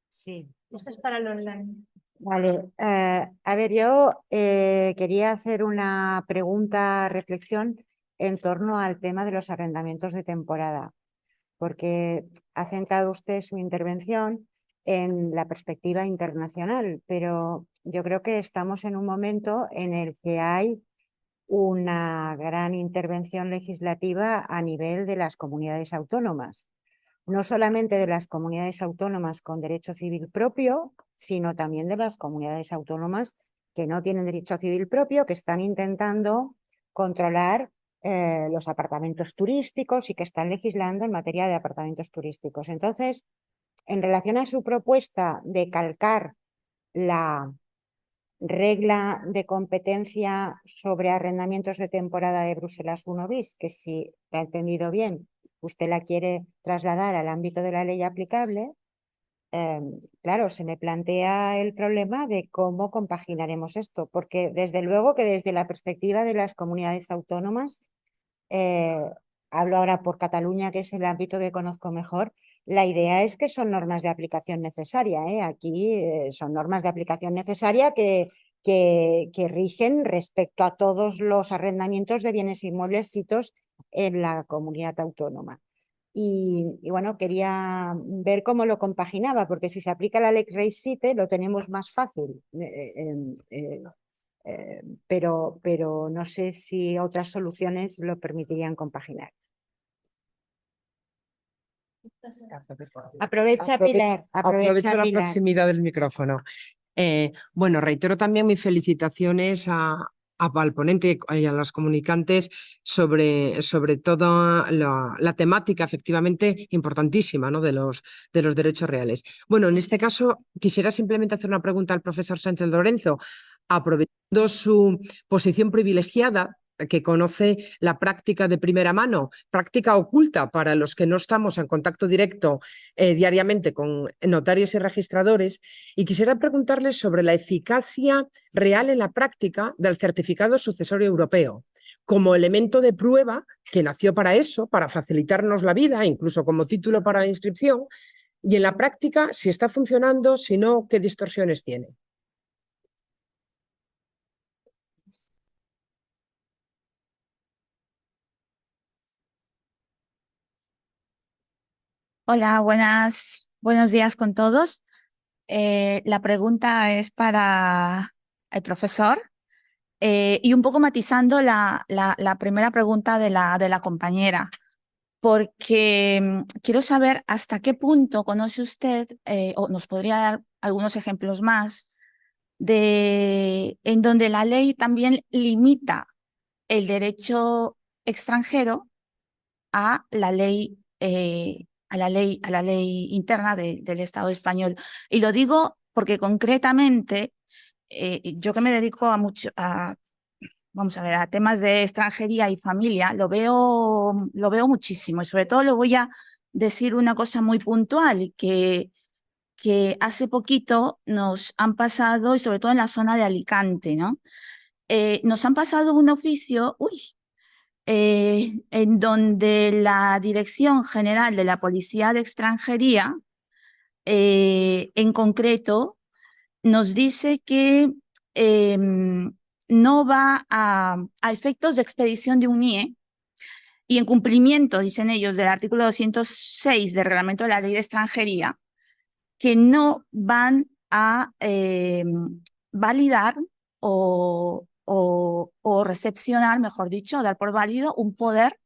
Sí, Esto es para el online. vale. A ver, yo quería hacer una pregunta, reflexión en torno al tema de los arrendamientos de temporada, porque ha centrado usted su intervención en la perspectiva internacional, pero yo creo que estamos en un momento en el que hay una gran intervención legislativa a nivel de las comunidades autónomas. No solamente de las comunidades autónomas con derecho civil propio, sino también de las comunidades autónomas que no tienen derecho civil propio, que están intentando controlar los apartamentos turísticos y que están legislando en materia de apartamentos turísticos. Entonces, en relación a su propuesta de calcar la regla de competencia sobre arrendamientos de temporada de Bruselas 1 bis, que si la he entendido bien, usted la quiere trasladar al ámbito de la ley aplicable, claro, se me plantea el problema de cómo compaginaremos esto, porque desde luego que desde la perspectiva de las comunidades autónomas, hablo ahora por Cataluña, que es el ámbito que conozco mejor, la idea es que son normas de aplicación necesaria. Aquí son normas de aplicación necesaria que rigen respecto a todos los arrendamientos de bienes inmuebles sitos en la comunidad autónoma. Y bueno, quería ver cómo lo compaginaba, porque si se aplica la ley Reis-Site lo tenemos más fácil, pero no sé si otras soluciones lo permitirían compaginar. Aprovecha, Pilar. Aprovecho la Pilar. proximidad del micrófono. Bueno, reitero también mis felicitaciones al ponente y a los comunicantes sobre toda la temática efectivamente importantísima, ¿no? de los derechos reales. Bueno, en este caso quisiera simplemente hacer una pregunta al profesor Sánchez Lorenzo, aprovechando su posición privilegiada, que conoce la práctica de primera mano, práctica oculta para los que no estamos en contacto directo diariamente con notarios y registradores, y quisiera preguntarles sobre la eficacia real en la práctica del certificado sucesorio europeo como elemento de prueba que nació para eso, para facilitarnos la vida, incluso como título para la inscripción, y en la práctica si está funcionando, si no, qué distorsiones tiene. Hola, buenos días con todos. La pregunta es para el profesor y un poco matizando la primera pregunta de la compañera, porque quiero saber hasta qué punto conoce usted o nos podría dar algunos ejemplos más en donde la ley también limita el derecho extranjero a la ley interna del Estado español. Y lo digo porque concretamente yo que me dedico vamos a ver, a temas de extranjería y familia, lo veo muchísimo, y sobre todo le voy a decir una cosa muy puntual, que hace poquito nos han pasado, y sobre todo en la zona de Alicante, ¿no? Nos han pasado un oficio, en donde la Dirección General de la Policía de Extranjería, en concreto, nos dice que no va a efectos de expedición de un NIE y en cumplimiento, dicen ellos, del artículo 206 del Reglamento de la Ley de Extranjería, que no van a validar o recepcionar, mejor dicho, dar por válido un poder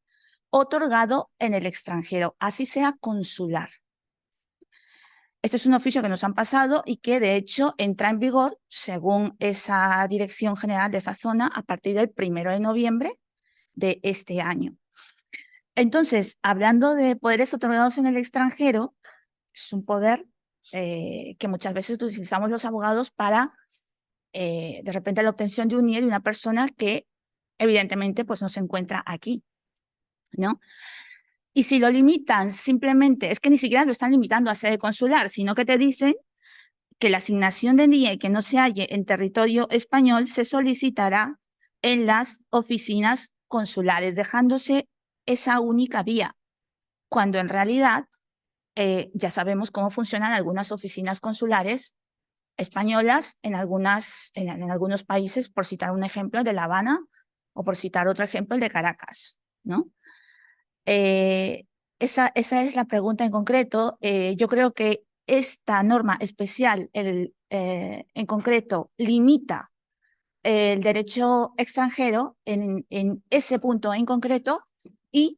otorgado en el extranjero, así sea consular. Este es un oficio que nos han pasado y que de hecho entra en vigor, según esa Dirección General de esa zona, a partir del 1 de noviembre de este año. Entonces, hablando de poderes otorgados en el extranjero, Es un poder que muchas veces utilizamos los abogados para, de repente, la obtención de un NIE de una persona que evidentemente pues, no se encuentra aquí, ¿no? Y si lo limitan simplemente, es que ni siquiera lo están limitando a sede consular, sino que te dicen que la asignación de NIE que no se halle en territorio español se solicitará en las oficinas consulares, dejándose esa única vía, cuando en realidad ya sabemos cómo funcionan algunas oficinas consulares españolas en algunos países, por citar un ejemplo, de La Habana, o por citar otro ejemplo, el de Caracas, ¿no? Esa es la pregunta en concreto. Yo creo que esta norma especial, en concreto, limita el derecho extranjero en ese punto en concreto, y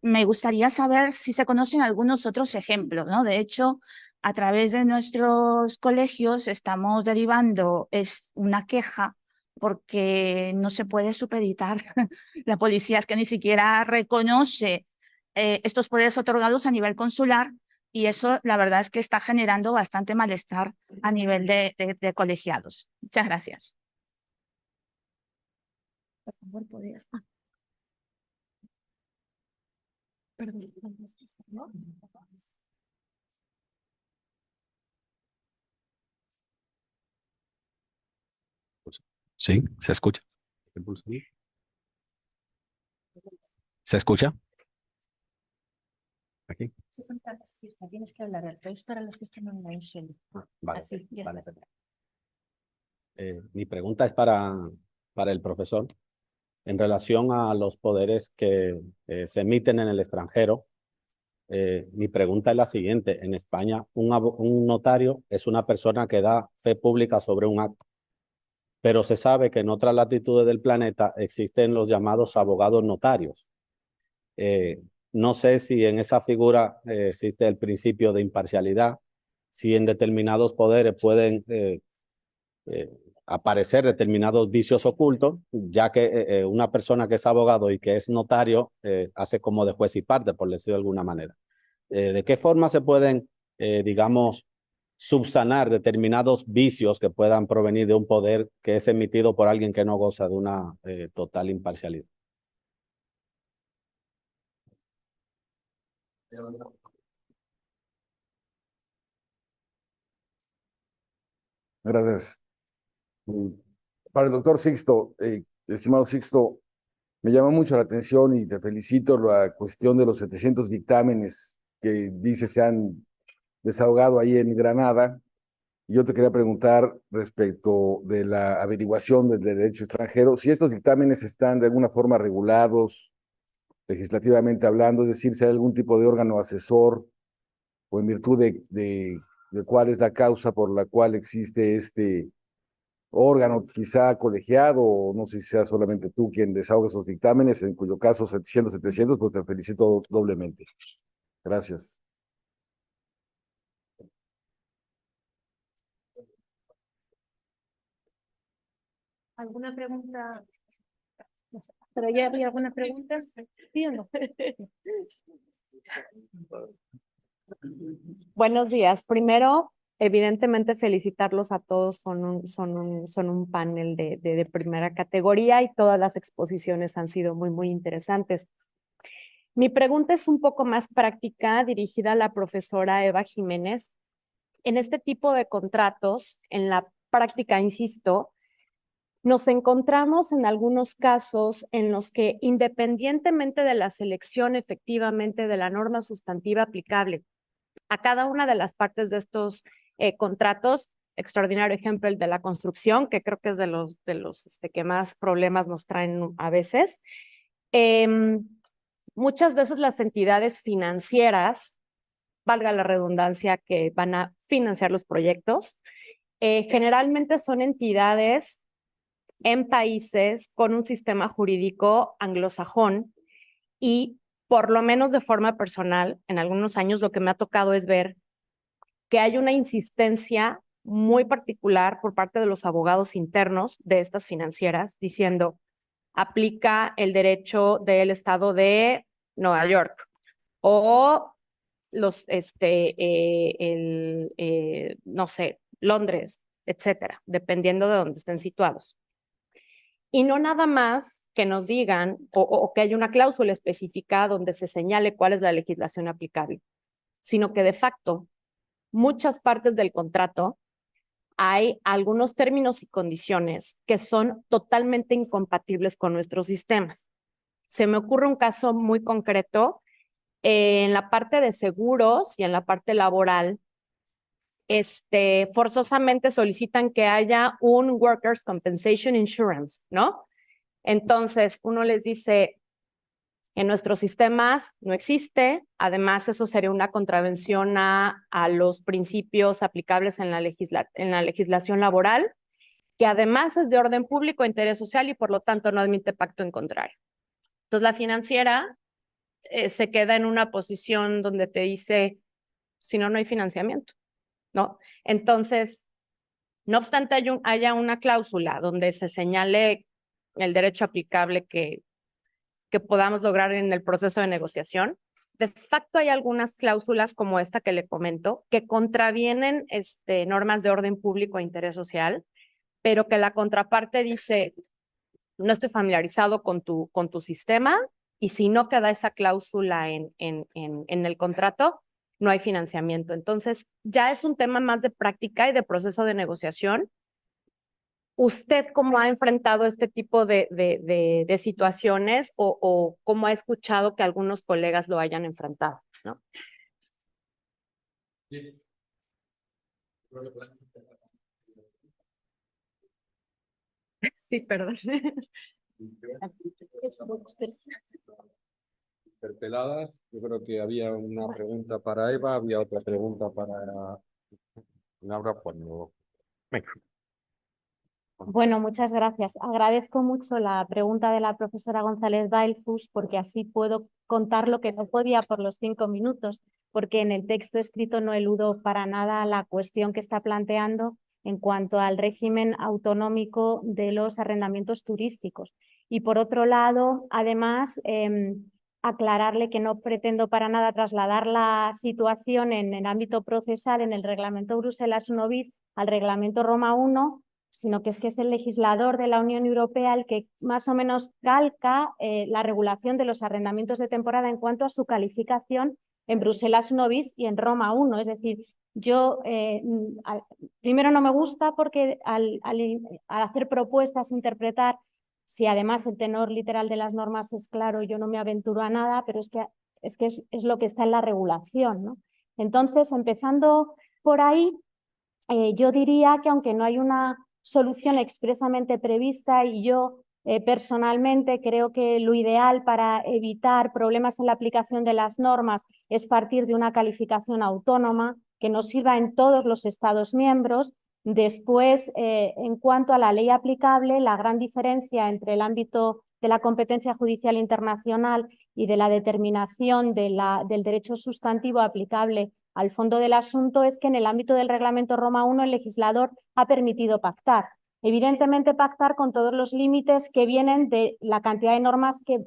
me gustaría saber si se conocen algunos otros ejemplos, ¿no? De hecho, a través de nuestros colegios estamos derivando una queja porque no se puede supeditar. La policía es que ni siquiera reconoce estos poderes otorgados a nivel consular, y eso la verdad es que está generando bastante malestar a nivel de colegiados. Muchas gracias. Por favor, ¿podrías? Perdón, ¿no? Sí, se escucha. ¿Se escucha? Aquí. Tienes que hablar alto, es para los que están online. Vale, Así, ya. vale. Mi pregunta es para el profesor en relación a los poderes que se emiten en el extranjero. Mi pregunta es la siguiente. En España, un notario es una persona que da fe pública sobre un acto, pero se sabe que en otras latitudes del planeta existen los llamados abogados notarios. No sé si en esa figura existe el principio de imparcialidad, si en determinados poderes pueden aparecer determinados vicios ocultos, ya que una persona que es abogado y que es notario hace como de juez y parte, por decirlo de alguna manera. ¿De qué forma se pueden, digamos, subsanar determinados vicios que puedan provenir de un poder que es emitido por alguien que no goza de una total imparcialidad? Gracias. Para el doctor Sixto, estimado Sixto, me llama mucho la atención y te felicito la cuestión de los 700 dictámenes que dice se han desahogado ahí en Granada. Yo te quería preguntar respecto de la averiguación del derecho extranjero, si estos dictámenes están de alguna forma regulados legislativamente hablando, es decir, si hay algún tipo de órgano asesor o en virtud de cuál es la causa por la cual existe este órgano, quizá colegiado, o no sé si sea solamente tú quien desahoga esos dictámenes, en cuyo caso 700, pues te felicito doblemente. Gracias. ¿Alguna pregunta? ¿Pero ya había alguna pregunta? ¿Sí o no? Buenos días. Primero, evidentemente felicitarlos a todos, son un panel de primera categoría y todas las exposiciones han sido muy, muy interesantes. Mi pregunta es un poco más práctica, dirigida a la profesora Eva Jiménez. En este tipo de contratos, en la práctica, insisto, nos encontramos en algunos casos en los que, independientemente de la selección efectivamente de la norma sustantiva aplicable a cada una de las partes de estos contratos, extraordinario ejemplo el de la construcción, que creo que es de los que más problemas nos traen a veces. Muchas veces las entidades financieras, valga la redundancia, que van a financiar los proyectos, generalmente son entidades en países con un sistema jurídico anglosajón, y por lo menos de forma personal, en algunos años lo que me ha tocado es ver que hay una insistencia muy particular por parte de los abogados internos de estas financieras diciendo, aplica el derecho del estado de Nueva York o no sé, Londres, etcétera, dependiendo de dónde estén situados. Y no nada más que nos digan o que haya una cláusula específica donde se señale cuál es la legislación aplicable, sino que de facto muchas partes del contrato hay algunos términos y condiciones que son totalmente incompatibles con nuestros sistemas. Se me ocurre un caso muy concreto en la parte de seguros y en la parte laboral. Forzosamente solicitan que haya un Workers' Compensation Insurance, ¿no? Entonces, uno les dice, en nuestros sistemas no existe, además eso sería una contravención a los principios aplicables en la legislación laboral, que además es de orden público e interés social y por lo tanto no admite pacto en contrario. Entonces, la financiera se queda en una posición donde te dice, si no, no hay financiamiento, ¿no? Entonces, no obstante haya una cláusula donde se señale el derecho aplicable que podamos lograr en el proceso de negociación, de facto hay algunas cláusulas como esta que le comento que contravienen normas de orden público e interés social, pero que la contraparte dice, no estoy familiarizado con tu sistema y si no queda esa cláusula en el contrato, no hay financiamiento. Entonces, ya es un tema más de práctica y de proceso de negociación. ¿Usted cómo ha enfrentado este tipo de situaciones o cómo ha escuchado que algunos colegas lo hayan enfrentado, ¿no? Sí, perdón. Interpeladas, yo creo que había una pregunta para Eva, había otra pregunta para Laura cuando... Venga. Bueno, muchas gracias. Agradezco mucho la pregunta de la profesora González Bailfus porque así puedo contar lo que no podía por los 5 minutos, porque en el texto escrito no eludo para nada la cuestión que está planteando en cuanto al régimen autonómico de los arrendamientos turísticos. Y por otro lado, además, aclararle que no pretendo para nada trasladar la situación en el ámbito procesal, en el reglamento Bruselas 1 bis al reglamento Roma 1, sino que es el legislador de la Unión Europea el que más o menos calca la regulación de los arrendamientos de temporada en cuanto a su calificación en Bruselas 1 bis y en Roma 1. Es decir, yo primero no me gusta porque al hacer propuestas, interpretar, si además el tenor literal de las normas es claro, yo no me aventuro a nada, pero es lo que está en la regulación, ¿no? Entonces, empezando por ahí, yo diría que aunque no hay una solución expresamente prevista y yo personalmente creo que lo ideal para evitar problemas en la aplicación de las normas es partir de una calificación autónoma que nos sirva en todos los Estados miembros. Después, en cuanto a la ley aplicable, la gran diferencia entre el ámbito de la competencia judicial internacional y de la determinación del derecho sustantivo aplicable al fondo del asunto es que en el ámbito del reglamento Roma 1 el legislador ha permitido pactar. Evidentemente pactar con todos los límites que vienen de la cantidad de normas que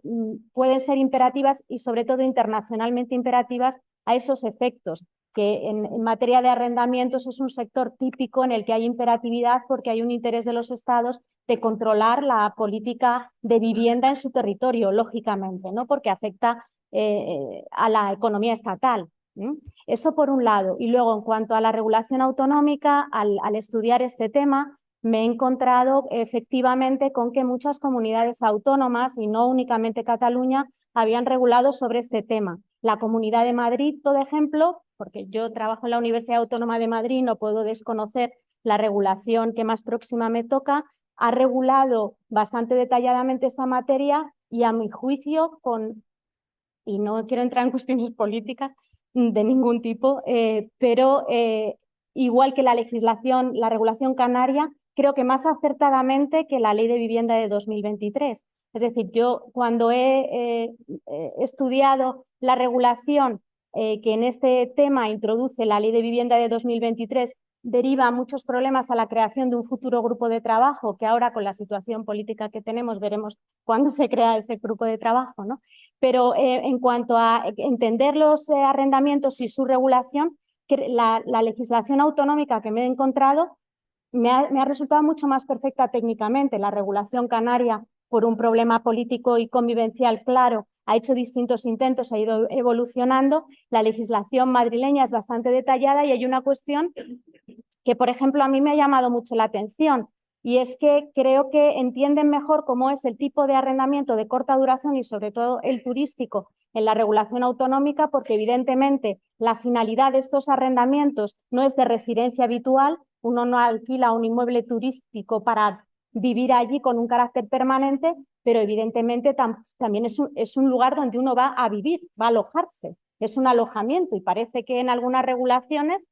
pueden ser imperativas y sobre todo internacionalmente imperativas a esos efectos, que en materia de arrendamientos es un sector típico en el que hay imperatividad porque hay un interés de los estados de controlar la política de vivienda en su territorio, lógicamente, ¿no? Porque afecta a la economía estatal. Eso por un lado. Y luego, en cuanto a la regulación autonómica, al estudiar este tema, me he encontrado efectivamente con que muchas comunidades autónomas, y no únicamente Cataluña, habían regulado sobre este tema. La Comunidad de Madrid, por ejemplo, porque yo trabajo en la Universidad Autónoma de Madrid, no puedo desconocer la regulación que más próxima me toca, ha regulado bastante detalladamente esta materia y a mi juicio y no quiero entrar en cuestiones políticas de ningún tipo, pero igual que la regulación canaria, creo que más acertadamente que la Ley de Vivienda de 2023. Es decir, yo cuando he estudiado la regulación que en este tema introduce la Ley de Vivienda de 2023, deriva muchos problemas a la creación de un futuro grupo de trabajo, que ahora con la situación política que tenemos veremos cuándo se crea ese grupo de trabajo, ¿no? Pero en cuanto a entender los arrendamientos y su regulación, la legislación autonómica que me he encontrado me ha resultado mucho más perfecta técnicamente. La regulación canaria, por un problema político y convivencial claro, ha hecho distintos intentos, ha ido evolucionando. La legislación madrileña es bastante detallada y hay una cuestión que, por ejemplo, a mí me ha llamado mucho la atención, y es que creo que entienden mejor cómo es el tipo de arrendamiento de corta duración y sobre todo el turístico en la regulación autonómica, porque evidentemente la finalidad de estos arrendamientos no es de residencia habitual. Uno no alquila un inmueble turístico para vivir allí con un carácter permanente, pero evidentemente también es un lugar donde uno va a vivir, va a alojarse, es un alojamiento, y parece que en algunas regulaciones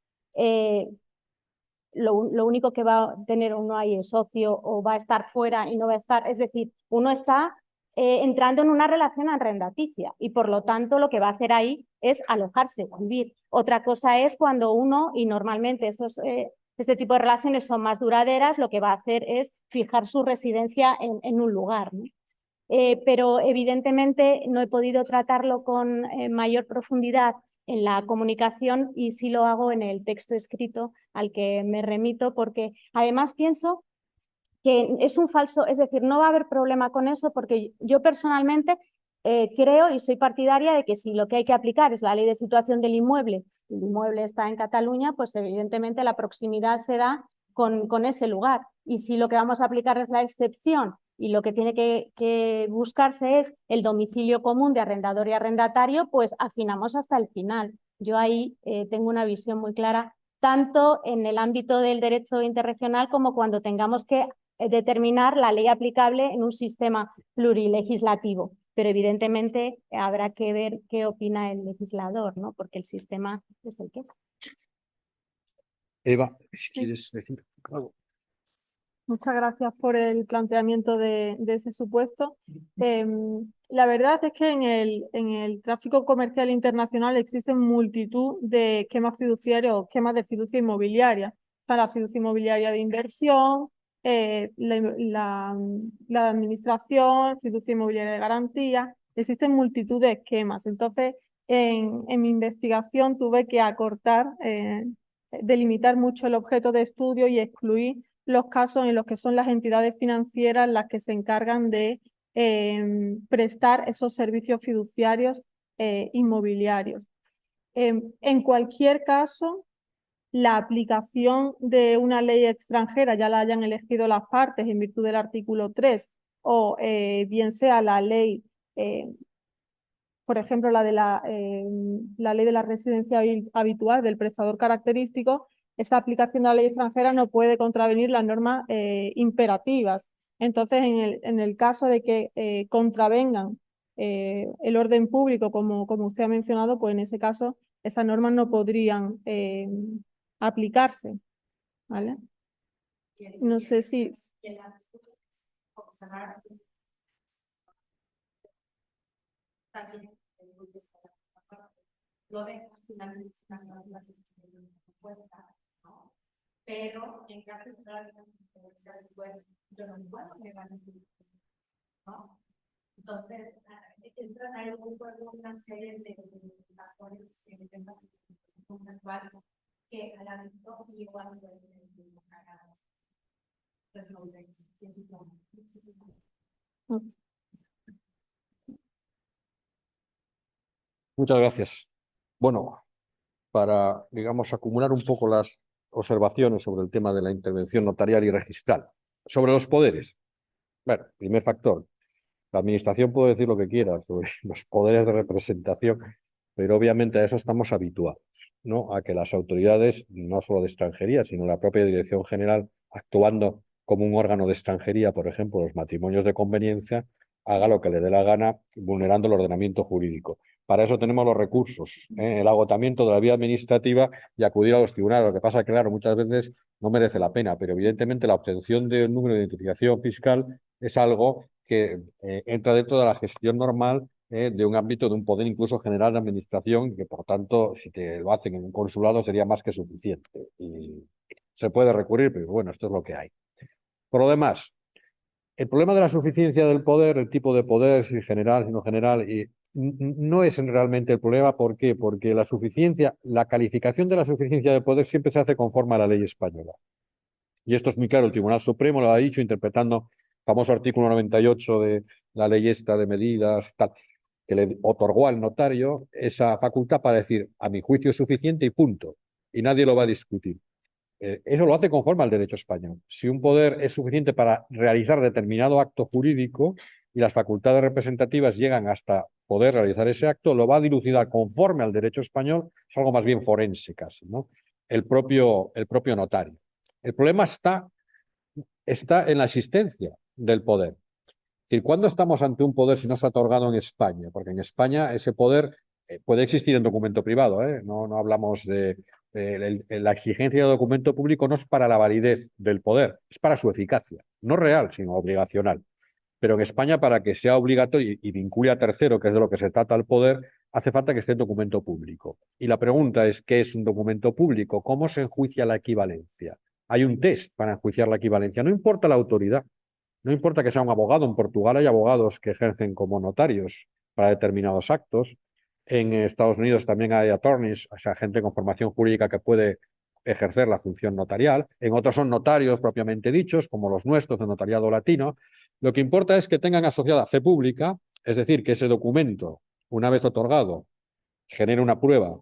lo único que va a tener uno ahí es socio, o va a estar fuera y no va a estar, es decir, uno está entrando en una relación arrendaticia y por lo tanto lo que va a hacer ahí es alojarse, vivir. Otra cosa es cuando uno, y normalmente este tipo de relaciones son más duraderas, lo que va a hacer es fijar su residencia en un lugar, ¿no? Pero evidentemente no he podido tratarlo con mayor profundidad en la comunicación, y sí lo hago en el texto escrito al que me remito, porque además pienso que es un falso, es decir, no va a haber problema con eso, porque yo personalmente creo y soy partidaria de que si lo que hay que aplicar es la ley de situación del inmueble, el inmueble está en Cataluña, pues evidentemente la proximidad se da con ese lugar, y si lo que vamos a aplicar es la excepción y lo que tiene que buscarse es el domicilio común de arrendador y arrendatario, pues afinamos hasta el final. Yo ahí tengo una visión muy clara, tanto en el ámbito del derecho interregional como cuando tengamos que determinar la ley aplicable en un sistema plurilegislativo. Pero evidentemente habrá que ver qué opina el legislador, ¿no? Porque el sistema es el que es. Eva, si quieres decir algo. Muchas gracias por el planteamiento de ese supuesto. La verdad es que en el tráfico comercial internacional existen multitud de esquemas fiduciarios o esquemas de fiducia inmobiliaria. Está la fiducia inmobiliaria de inversión, la administración, fiducia inmobiliaria de garantía. Existen multitud de esquemas. Entonces, en mi investigación tuve que acortar, delimitar mucho el objeto de estudio y excluir los casos en los que son las entidades financieras las que se encargan de prestar esos servicios fiduciarios inmobiliarios. En cualquier caso, la aplicación de una ley extranjera, ya la hayan elegido las partes en virtud del artículo 3, o bien sea la ley, por ejemplo, la ley de la residencia habitual del prestador característico, esa aplicación de la ley extranjera no puede contravenir las normas imperativas. Entonces, en el caso de que contravengan el orden público, como usted ha mencionado, pues en ese caso esas normas no podrían aplicarse, ¿vale? No sé si... Pero en caso de yo no puedo negar, ¿no? Entonces, entran ahí una serie de factores que dependen actual que a la vez igual resolver. Muchas gracias. Bueno, para, digamos, acumular un poco las observaciones sobre el tema de la intervención notarial y registral. Sobre los poderes. Bueno, primer factor. La administración puede decir lo que quiera sobre los poderes de representación, pero obviamente a eso estamos habituados, ¿no? A que las autoridades, no solo de extranjería, sino la propia Dirección General, actuando como un órgano de extranjería, por ejemplo, los matrimonios de conveniencia, haga lo que le dé la gana, vulnerando el ordenamiento jurídico. Para eso tenemos los recursos, el agotamiento de la vía administrativa y acudir a los tribunales. Lo que pasa es que, claro, muchas veces no merece la pena, pero evidentemente la obtención de un número de identificación fiscal es algo que entra dentro de la gestión normal de un ámbito de un poder incluso general de administración, que por tanto, si te lo hacen en un consulado, sería más que suficiente. Y se puede recurrir, pero bueno, esto es lo que hay. Por lo demás, el problema de la suficiencia del poder, el tipo de poder, si general, si no general, no es realmente el problema. ¿Por qué? Porque la suficiencia, la calificación de la suficiencia del poder siempre se hace conforme a la ley española. Y esto es muy claro, el Tribunal Supremo lo ha dicho interpretando el famoso artículo 98 de la ley esta de medidas, tal, que le otorgó al notario esa facultad para decir, a mi juicio es suficiente y punto. Y nadie lo va a discutir. Eso lo hace conforme al derecho español. Si un poder es suficiente para realizar determinado acto jurídico y las facultades representativas llegan hasta poder realizar ese acto, lo va a dilucidar conforme al derecho español, es algo más bien forense casi, ¿no? El propio notario. El problema está en la existencia del poder. Es decir, ¿cuándo estamos ante un poder si no se ha otorgado en España? Porque en España ese poder puede existir en documento privado, ¿eh? No hablamos de la exigencia de documento público, no es para la validez del poder, es para su eficacia, no real, sino obligacional. Pero en España, para que sea obligatorio y vincule a tercero, que es de lo que se trata el poder, hace falta que esté en documento público. Y la pregunta es, ¿qué es un documento público? ¿Cómo se enjuicia la equivalencia? Hay un test para enjuiciar la equivalencia, no importa la autoridad. No importa que sea un abogado, en Portugal hay abogados que ejercen como notarios para determinados actos. En Estados Unidos también hay attorneys, o sea, gente con formación jurídica que puede ejercer la función notarial. En otros son notarios propiamente dichos, como los nuestros de notariado latino. Lo que importa es que tengan asociada fe pública, es decir, que ese documento, una vez otorgado, genere una prueba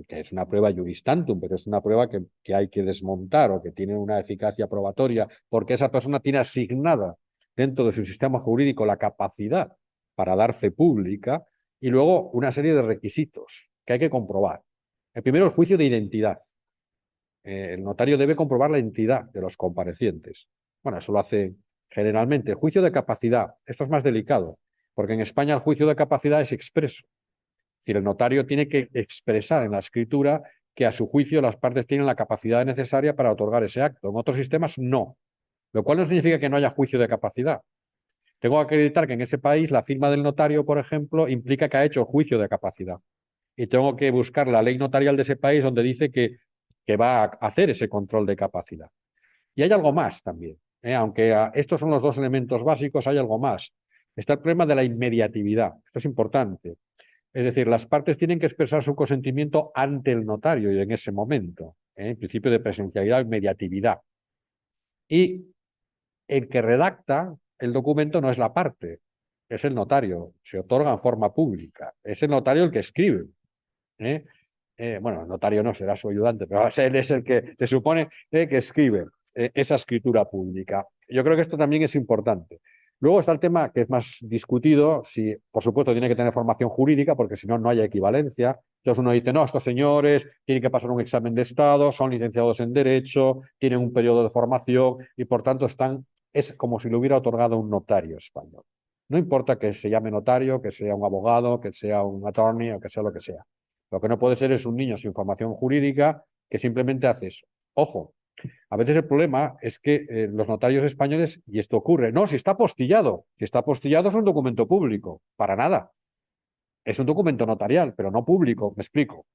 que es una prueba juris tantum, pero es una prueba que hay que desmontar o que tiene una eficacia probatoria porque esa persona tiene asignada dentro de su sistema jurídico la capacidad para dar fe pública y luego una serie de requisitos que hay que comprobar. El primero, el juicio de identidad. El notario debe comprobar la identidad de los comparecientes. Bueno, eso lo hace generalmente. El juicio de capacidad, esto es más delicado, porque en España el juicio de capacidad es expreso. Es decir, el notario tiene que expresar en la escritura que a su juicio las partes tienen la capacidad necesaria para otorgar ese acto. En otros sistemas no, lo cual no significa que no haya juicio de capacidad. Tengo que acreditar que en ese país la firma del notario, por ejemplo, implica que ha hecho juicio de capacidad. Y tengo que buscar la ley notarial de ese país donde dice que va a hacer ese control de capacidad. Y hay algo más también. Aunque estos son los dos elementos básicos, hay algo más. Está el problema de la inmediatividad. Esto es importante. Es decir, las partes tienen que expresar su consentimiento ante el notario y en ese momento, en principio de presencialidad e inmediatividad. Y el que redacta el documento no es la parte, es el notario, se otorga en forma pública, es el notario el que escribe. Bueno, el notario no será su ayudante, pero él es el que se supone que escribe esa escritura pública. Yo creo que esto también es importante. Luego está el tema que es más discutido, si por supuesto tiene que tener formación jurídica, porque si no, no hay equivalencia. Entonces uno dice, no, estos señores tienen que pasar un examen de Estado, son licenciados en Derecho, tienen un periodo de formación y por tanto es como si le hubiera otorgado un notario español. No importa que se llame notario, que sea un abogado, que sea un attorney o que sea lo que sea. Lo que no puede ser es un niño sin formación jurídica que simplemente hace eso. Ojo, a veces el problema es que los notarios españoles, y esto ocurre, no, si está apostillado es un documento público, para nada. Es un documento notarial, pero no público, me explico.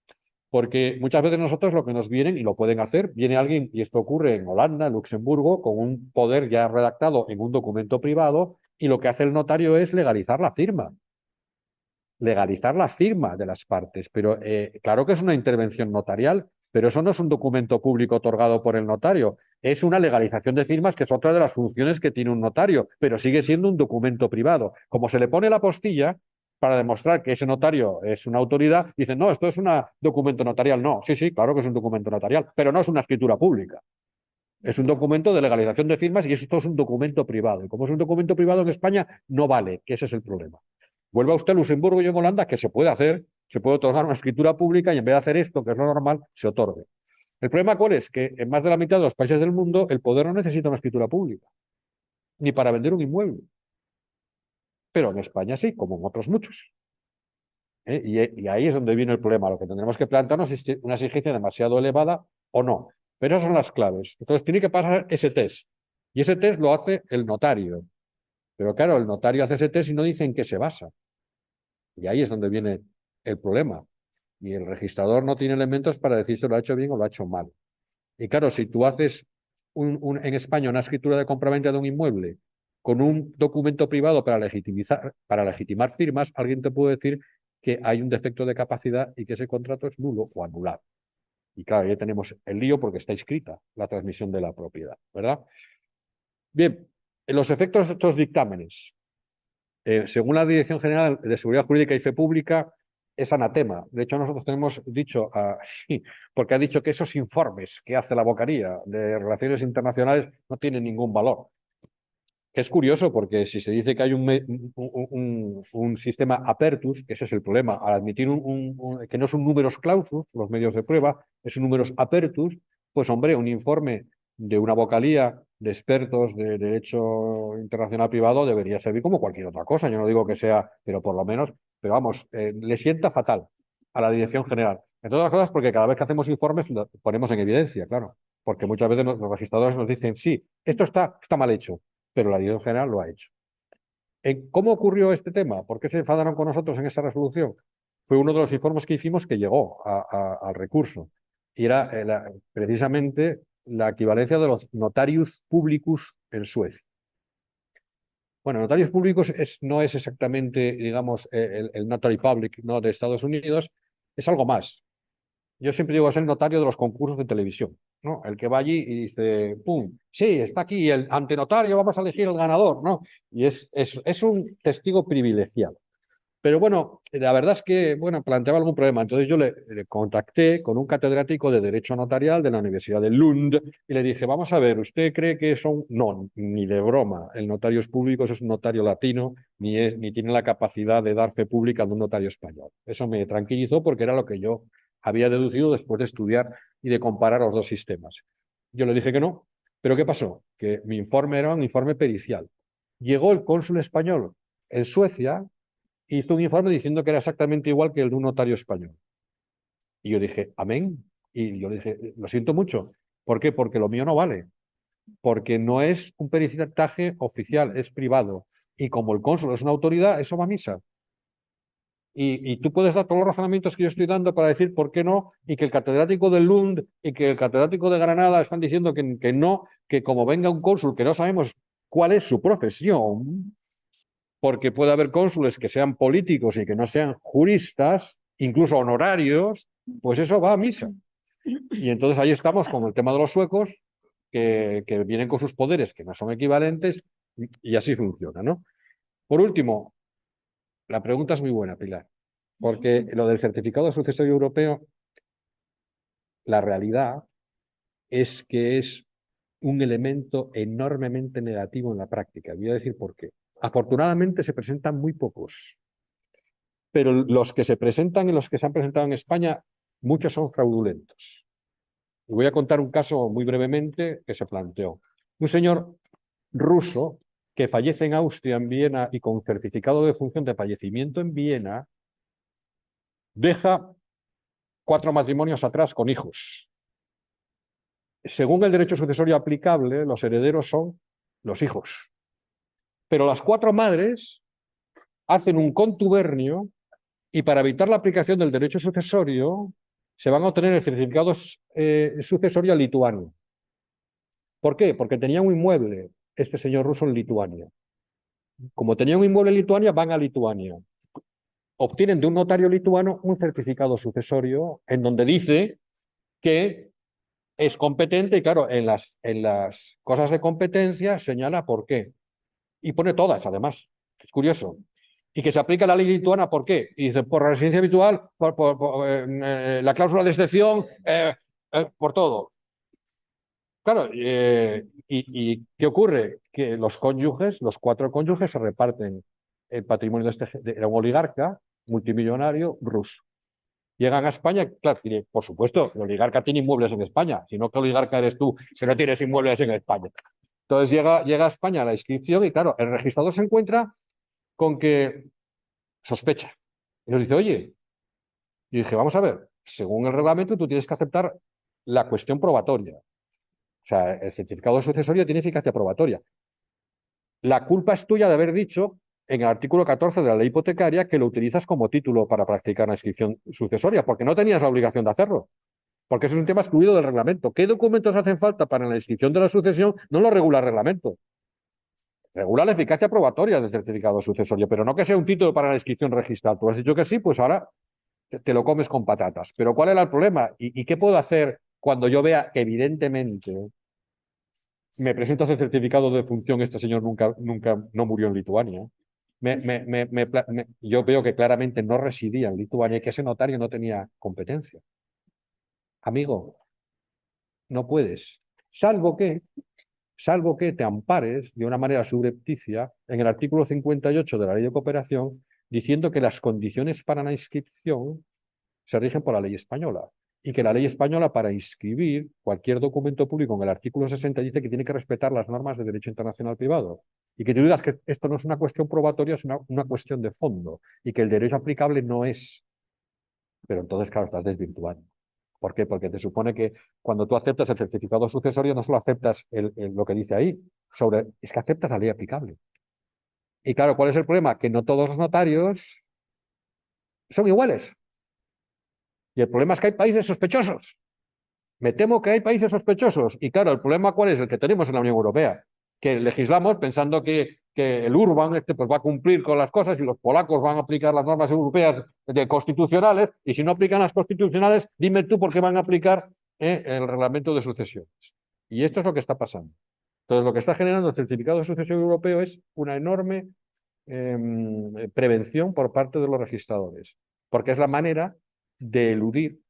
Porque muchas veces nosotros lo que nos vienen, y lo pueden hacer, viene alguien, y esto ocurre en Holanda, en Luxemburgo, con un poder ya redactado en un documento privado, y lo que hace el notario es legalizar la firma. Legalizar la firma de las partes, pero claro que es una intervención notarial, pero eso no es un documento público otorgado por el notario, es una legalización de firmas que es otra de las funciones que tiene un notario, pero sigue siendo un documento privado. Como se le pone la postilla para demostrar que ese notario es una autoridad, dicen, no, esto es un documento notarial. No, sí, claro que es un documento notarial, pero no es una escritura pública. Es un documento de legalización de firmas y esto es un documento privado. Y como es un documento privado en España, no vale, que ese es el problema. Vuelva usted a Luxemburgo y en Holanda, que se puede hacer, se puede otorgar una escritura pública y en vez de hacer esto, que es lo normal, se otorgue. ¿El problema cuál es? Que en más de la mitad de los países del mundo el poder no necesita una escritura pública, ni para vender un inmueble. Pero en España sí, como en otros muchos. Y ahí es donde viene el problema. Lo que tendremos que plantearnos es una exigencia demasiado elevada o no. Pero esas son las claves. Entonces tiene que pasar ese test. Y ese test lo hace el notario. Pero claro, el notario hace ese test y no dice en qué se basa. Y ahí es donde viene el problema. Y el registrador no tiene elementos para decir si lo ha hecho bien o lo ha hecho mal. Y claro, si tú haces en España una escritura de compraventa de un inmueble con un documento privado para legitimar firmas, alguien te puede decir que hay un defecto de capacidad y que ese contrato es nulo o anulado. Y claro, ya tenemos el lío porque está inscrita la transmisión de la propiedad, ¿verdad? Bien, los efectos de estos dictámenes. Según la Dirección General de Seguridad Jurídica y Fe Pública, es anatema. De hecho, nosotros tenemos dicho, sí, porque ha dicho que esos informes que hace la Bocaría de Relaciones Internacionales no tienen ningún valor. Que es curioso porque si se dice que hay un sistema apertus, que ese es el problema, al admitir que no son números clausus, los medios de prueba, es un números apertus, pues hombre, un informe de una vocalía de expertos de derecho internacional privado debería servir como cualquier otra cosa. Yo no digo que sea, pero por lo menos, pero vamos, le sienta fatal a la Dirección General. Entre otras cosas porque cada vez que hacemos informes lo ponemos en evidencia, claro, porque muchas veces los registradores nos dicen, sí, esto está mal hecho, pero la Dirección General lo ha hecho. ¿Cómo ocurrió este tema? ¿Por qué se enfadaron con nosotros en esa resolución? Fue uno de los informes que hicimos que llegó al recurso. Y era precisamente la equivalencia de los notarius publicus en Suecia. Bueno, notarius públicos no es exactamente, digamos, el notary public, ¿no?, de Estados Unidos, es algo más. Yo siempre digo, es el notario de los concursos de televisión, ¿no? El que va allí y dice, ¡pum! Sí, está aquí el antenotario, vamos a elegir el ganador, ¿no? Y es un testigo privilegiado. Pero bueno, la verdad es que, bueno, planteaba algún problema. Entonces yo le contacté con un catedrático de Derecho Notarial de la Universidad de Lund y le dije, vamos a ver, ¿usted cree que son...? No, ni de broma. El notario público es un notario latino, ni tiene la capacidad de dar fe pública de un notario español. Eso me tranquilizó porque era lo que yo había deducido después de estudiar y de comparar los dos sistemas. Yo le dije que no, pero ¿qué pasó? Que mi informe era un informe pericial. Llegó el cónsul español en Suecia, hizo un informe diciendo que era exactamente igual que el de un notario español. Y yo dije, amén. Y yo le dije, lo siento mucho. ¿Por qué? Porque lo mío no vale. Porque no es un peritaje oficial, es privado. Y como el cónsul es una autoridad, eso va a misa. Y tú puedes dar todos los razonamientos que yo estoy dando para decir por qué no, y que el catedrático de Lund y que el catedrático de Granada están diciendo que no, que como venga un cónsul que no sabemos cuál es su profesión, porque puede haber cónsules que sean políticos y que no sean juristas, incluso honorarios, pues eso va a misa. Y entonces ahí estamos con el tema de los suecos, que vienen con sus poderes que no son equivalentes, y así funciona, ¿no? Por último, la pregunta es muy buena, Pilar, porque lo del certificado de sucesorio europeo, la realidad es que es un elemento enormemente negativo en la práctica. Voy a decir por qué. Afortunadamente se presentan muy pocos, pero los que se presentan y los que se han presentado en España, muchos son fraudulentos. Y voy a contar un caso muy brevemente que se planteó. Un señor ruso que fallece en Austria, en Viena, y con certificado de función de fallecimiento en Viena, deja 4 matrimonios atrás con hijos. Según el derecho sucesorio aplicable, los herederos son los hijos. Pero las 4 madres hacen un contubernio y para evitar la aplicación del derecho sucesorio se van a obtener el certificado sucesorio a Lituania. ¿Por qué? Porque tenía un inmueble este señor ruso en Lituania. Como tenía un inmueble en Lituania, van a Lituania. Obtienen de un notario lituano un certificado sucesorio en donde dice que es competente y claro, en las cosas de competencia señala por qué. Y pone todas, además. Es curioso. Y que se aplica la ley lituana, ¿por qué? Y dice, por residencia habitual, por la cláusula de excepción, por todo. Claro, ¿y qué ocurre? Que los cónyuges, los 4 cónyuges, se reparten el patrimonio era un oligarca multimillonario ruso. Llegan a España, claro, por supuesto, el oligarca tiene inmuebles en España, si no, ¿qué oligarca eres tú que no tienes inmuebles en España? Entonces llega a España la inscripción y claro, el registrador se encuentra con que sospecha. Y nos dice, oye, y dije, vamos a ver, según el reglamento tú tienes que aceptar la cuestión probatoria. O sea, el certificado de sucesorio tiene eficacia probatoria. La culpa es tuya de haber dicho en el artículo 14 de la ley hipotecaria que lo utilizas como título para practicar la inscripción sucesoria, porque no tenías la obligación de hacerlo. Porque eso es un tema excluido del reglamento. ¿Qué documentos hacen falta para la inscripción de la sucesión? No lo regula el reglamento. Regula la eficacia probatoria del certificado sucesorio, pero no que sea un título para la inscripción registral. Tú has dicho que sí, pues ahora te lo comes con patatas. Pero ¿cuál era el problema? ¿Y qué puedo hacer cuando yo vea que evidentemente me presenta ese certificado de función, este señor nunca no murió en Lituania? Yo veo que claramente no residía en Lituania y que ese notario no tenía competencia. Amigo, no puedes, salvo que te ampares de una manera subrepticia en el artículo 58 de la Ley de Cooperación, diciendo que las condiciones para la inscripción se rigen por la ley española y que la ley española para inscribir cualquier documento público en el artículo 60 dice que tiene que respetar las normas de derecho internacional privado y que tú digas que esto no es una cuestión probatoria, es una cuestión de fondo y que el derecho aplicable no es. Pero entonces, claro, estás desvirtuando. ¿Por qué? Porque te supone que cuando tú aceptas el certificado sucesorio no solo aceptas lo que dice ahí, es que aceptas la ley aplicable. Y claro, ¿cuál es el problema? Que no todos los notarios son iguales. Y el problema es que hay países sospechosos. Me temo que hay países sospechosos. Y claro, el problema ¿cuál es? El que tenemos en la Unión Europea. Que legislamos pensando que el Urban pues va a cumplir con las cosas y los polacos van a aplicar las normas europeas constitucionales, y si no aplican las constitucionales, dime tú por qué van a aplicar el reglamento de sucesiones. Y esto es lo que está pasando. Entonces, lo que está generando el certificado de sucesión europeo es una enorme prevención por parte de los registradores, porque es la manera de eludir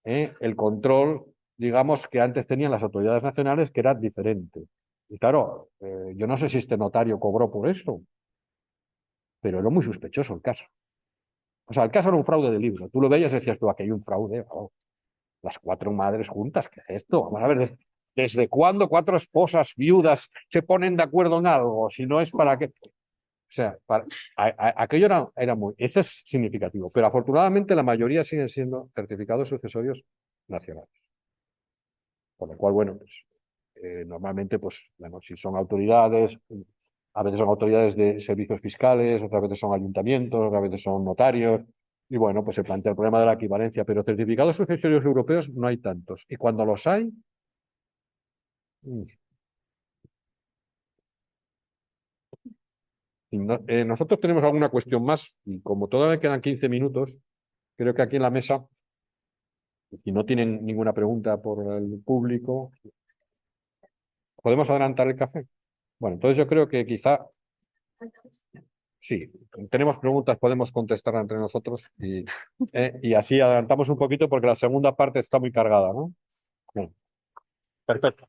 el control, digamos, que antes tenían las autoridades nacionales, que era diferente. Y claro, yo no sé si este notario cobró por esto, pero era muy sospechoso el caso. O sea, el caso era un fraude de libro. Tú lo veías y decías tú, aquí hay un fraude. Oh, las 4 madres juntas, ¿qué es esto? Vamos a ver, ¿desde cuándo 4 esposas viudas se ponen de acuerdo en algo? Si no es para qué. O sea, aquello era muy. Eso es significativo. Pero afortunadamente la mayoría siguen siendo certificados sucesorios nacionales. Por lo cual, bueno, pues normalmente, pues, bueno, si son autoridades, a veces son autoridades de servicios fiscales, otras veces son ayuntamientos, otras veces son notarios, y bueno, pues se plantea el problema de la equivalencia, pero certificados sucesorios europeos no hay tantos, y cuando los hay, nosotros tenemos alguna cuestión más, y como todavía quedan 15 minutos, creo que aquí en la mesa, si no tienen ninguna pregunta por el público, ¿podemos adelantar el café? Bueno, entonces yo creo que quizá, sí, tenemos preguntas, podemos contestar entre nosotros y así adelantamos un poquito porque la segunda parte está muy cargada, ¿no? Bien. Perfecto.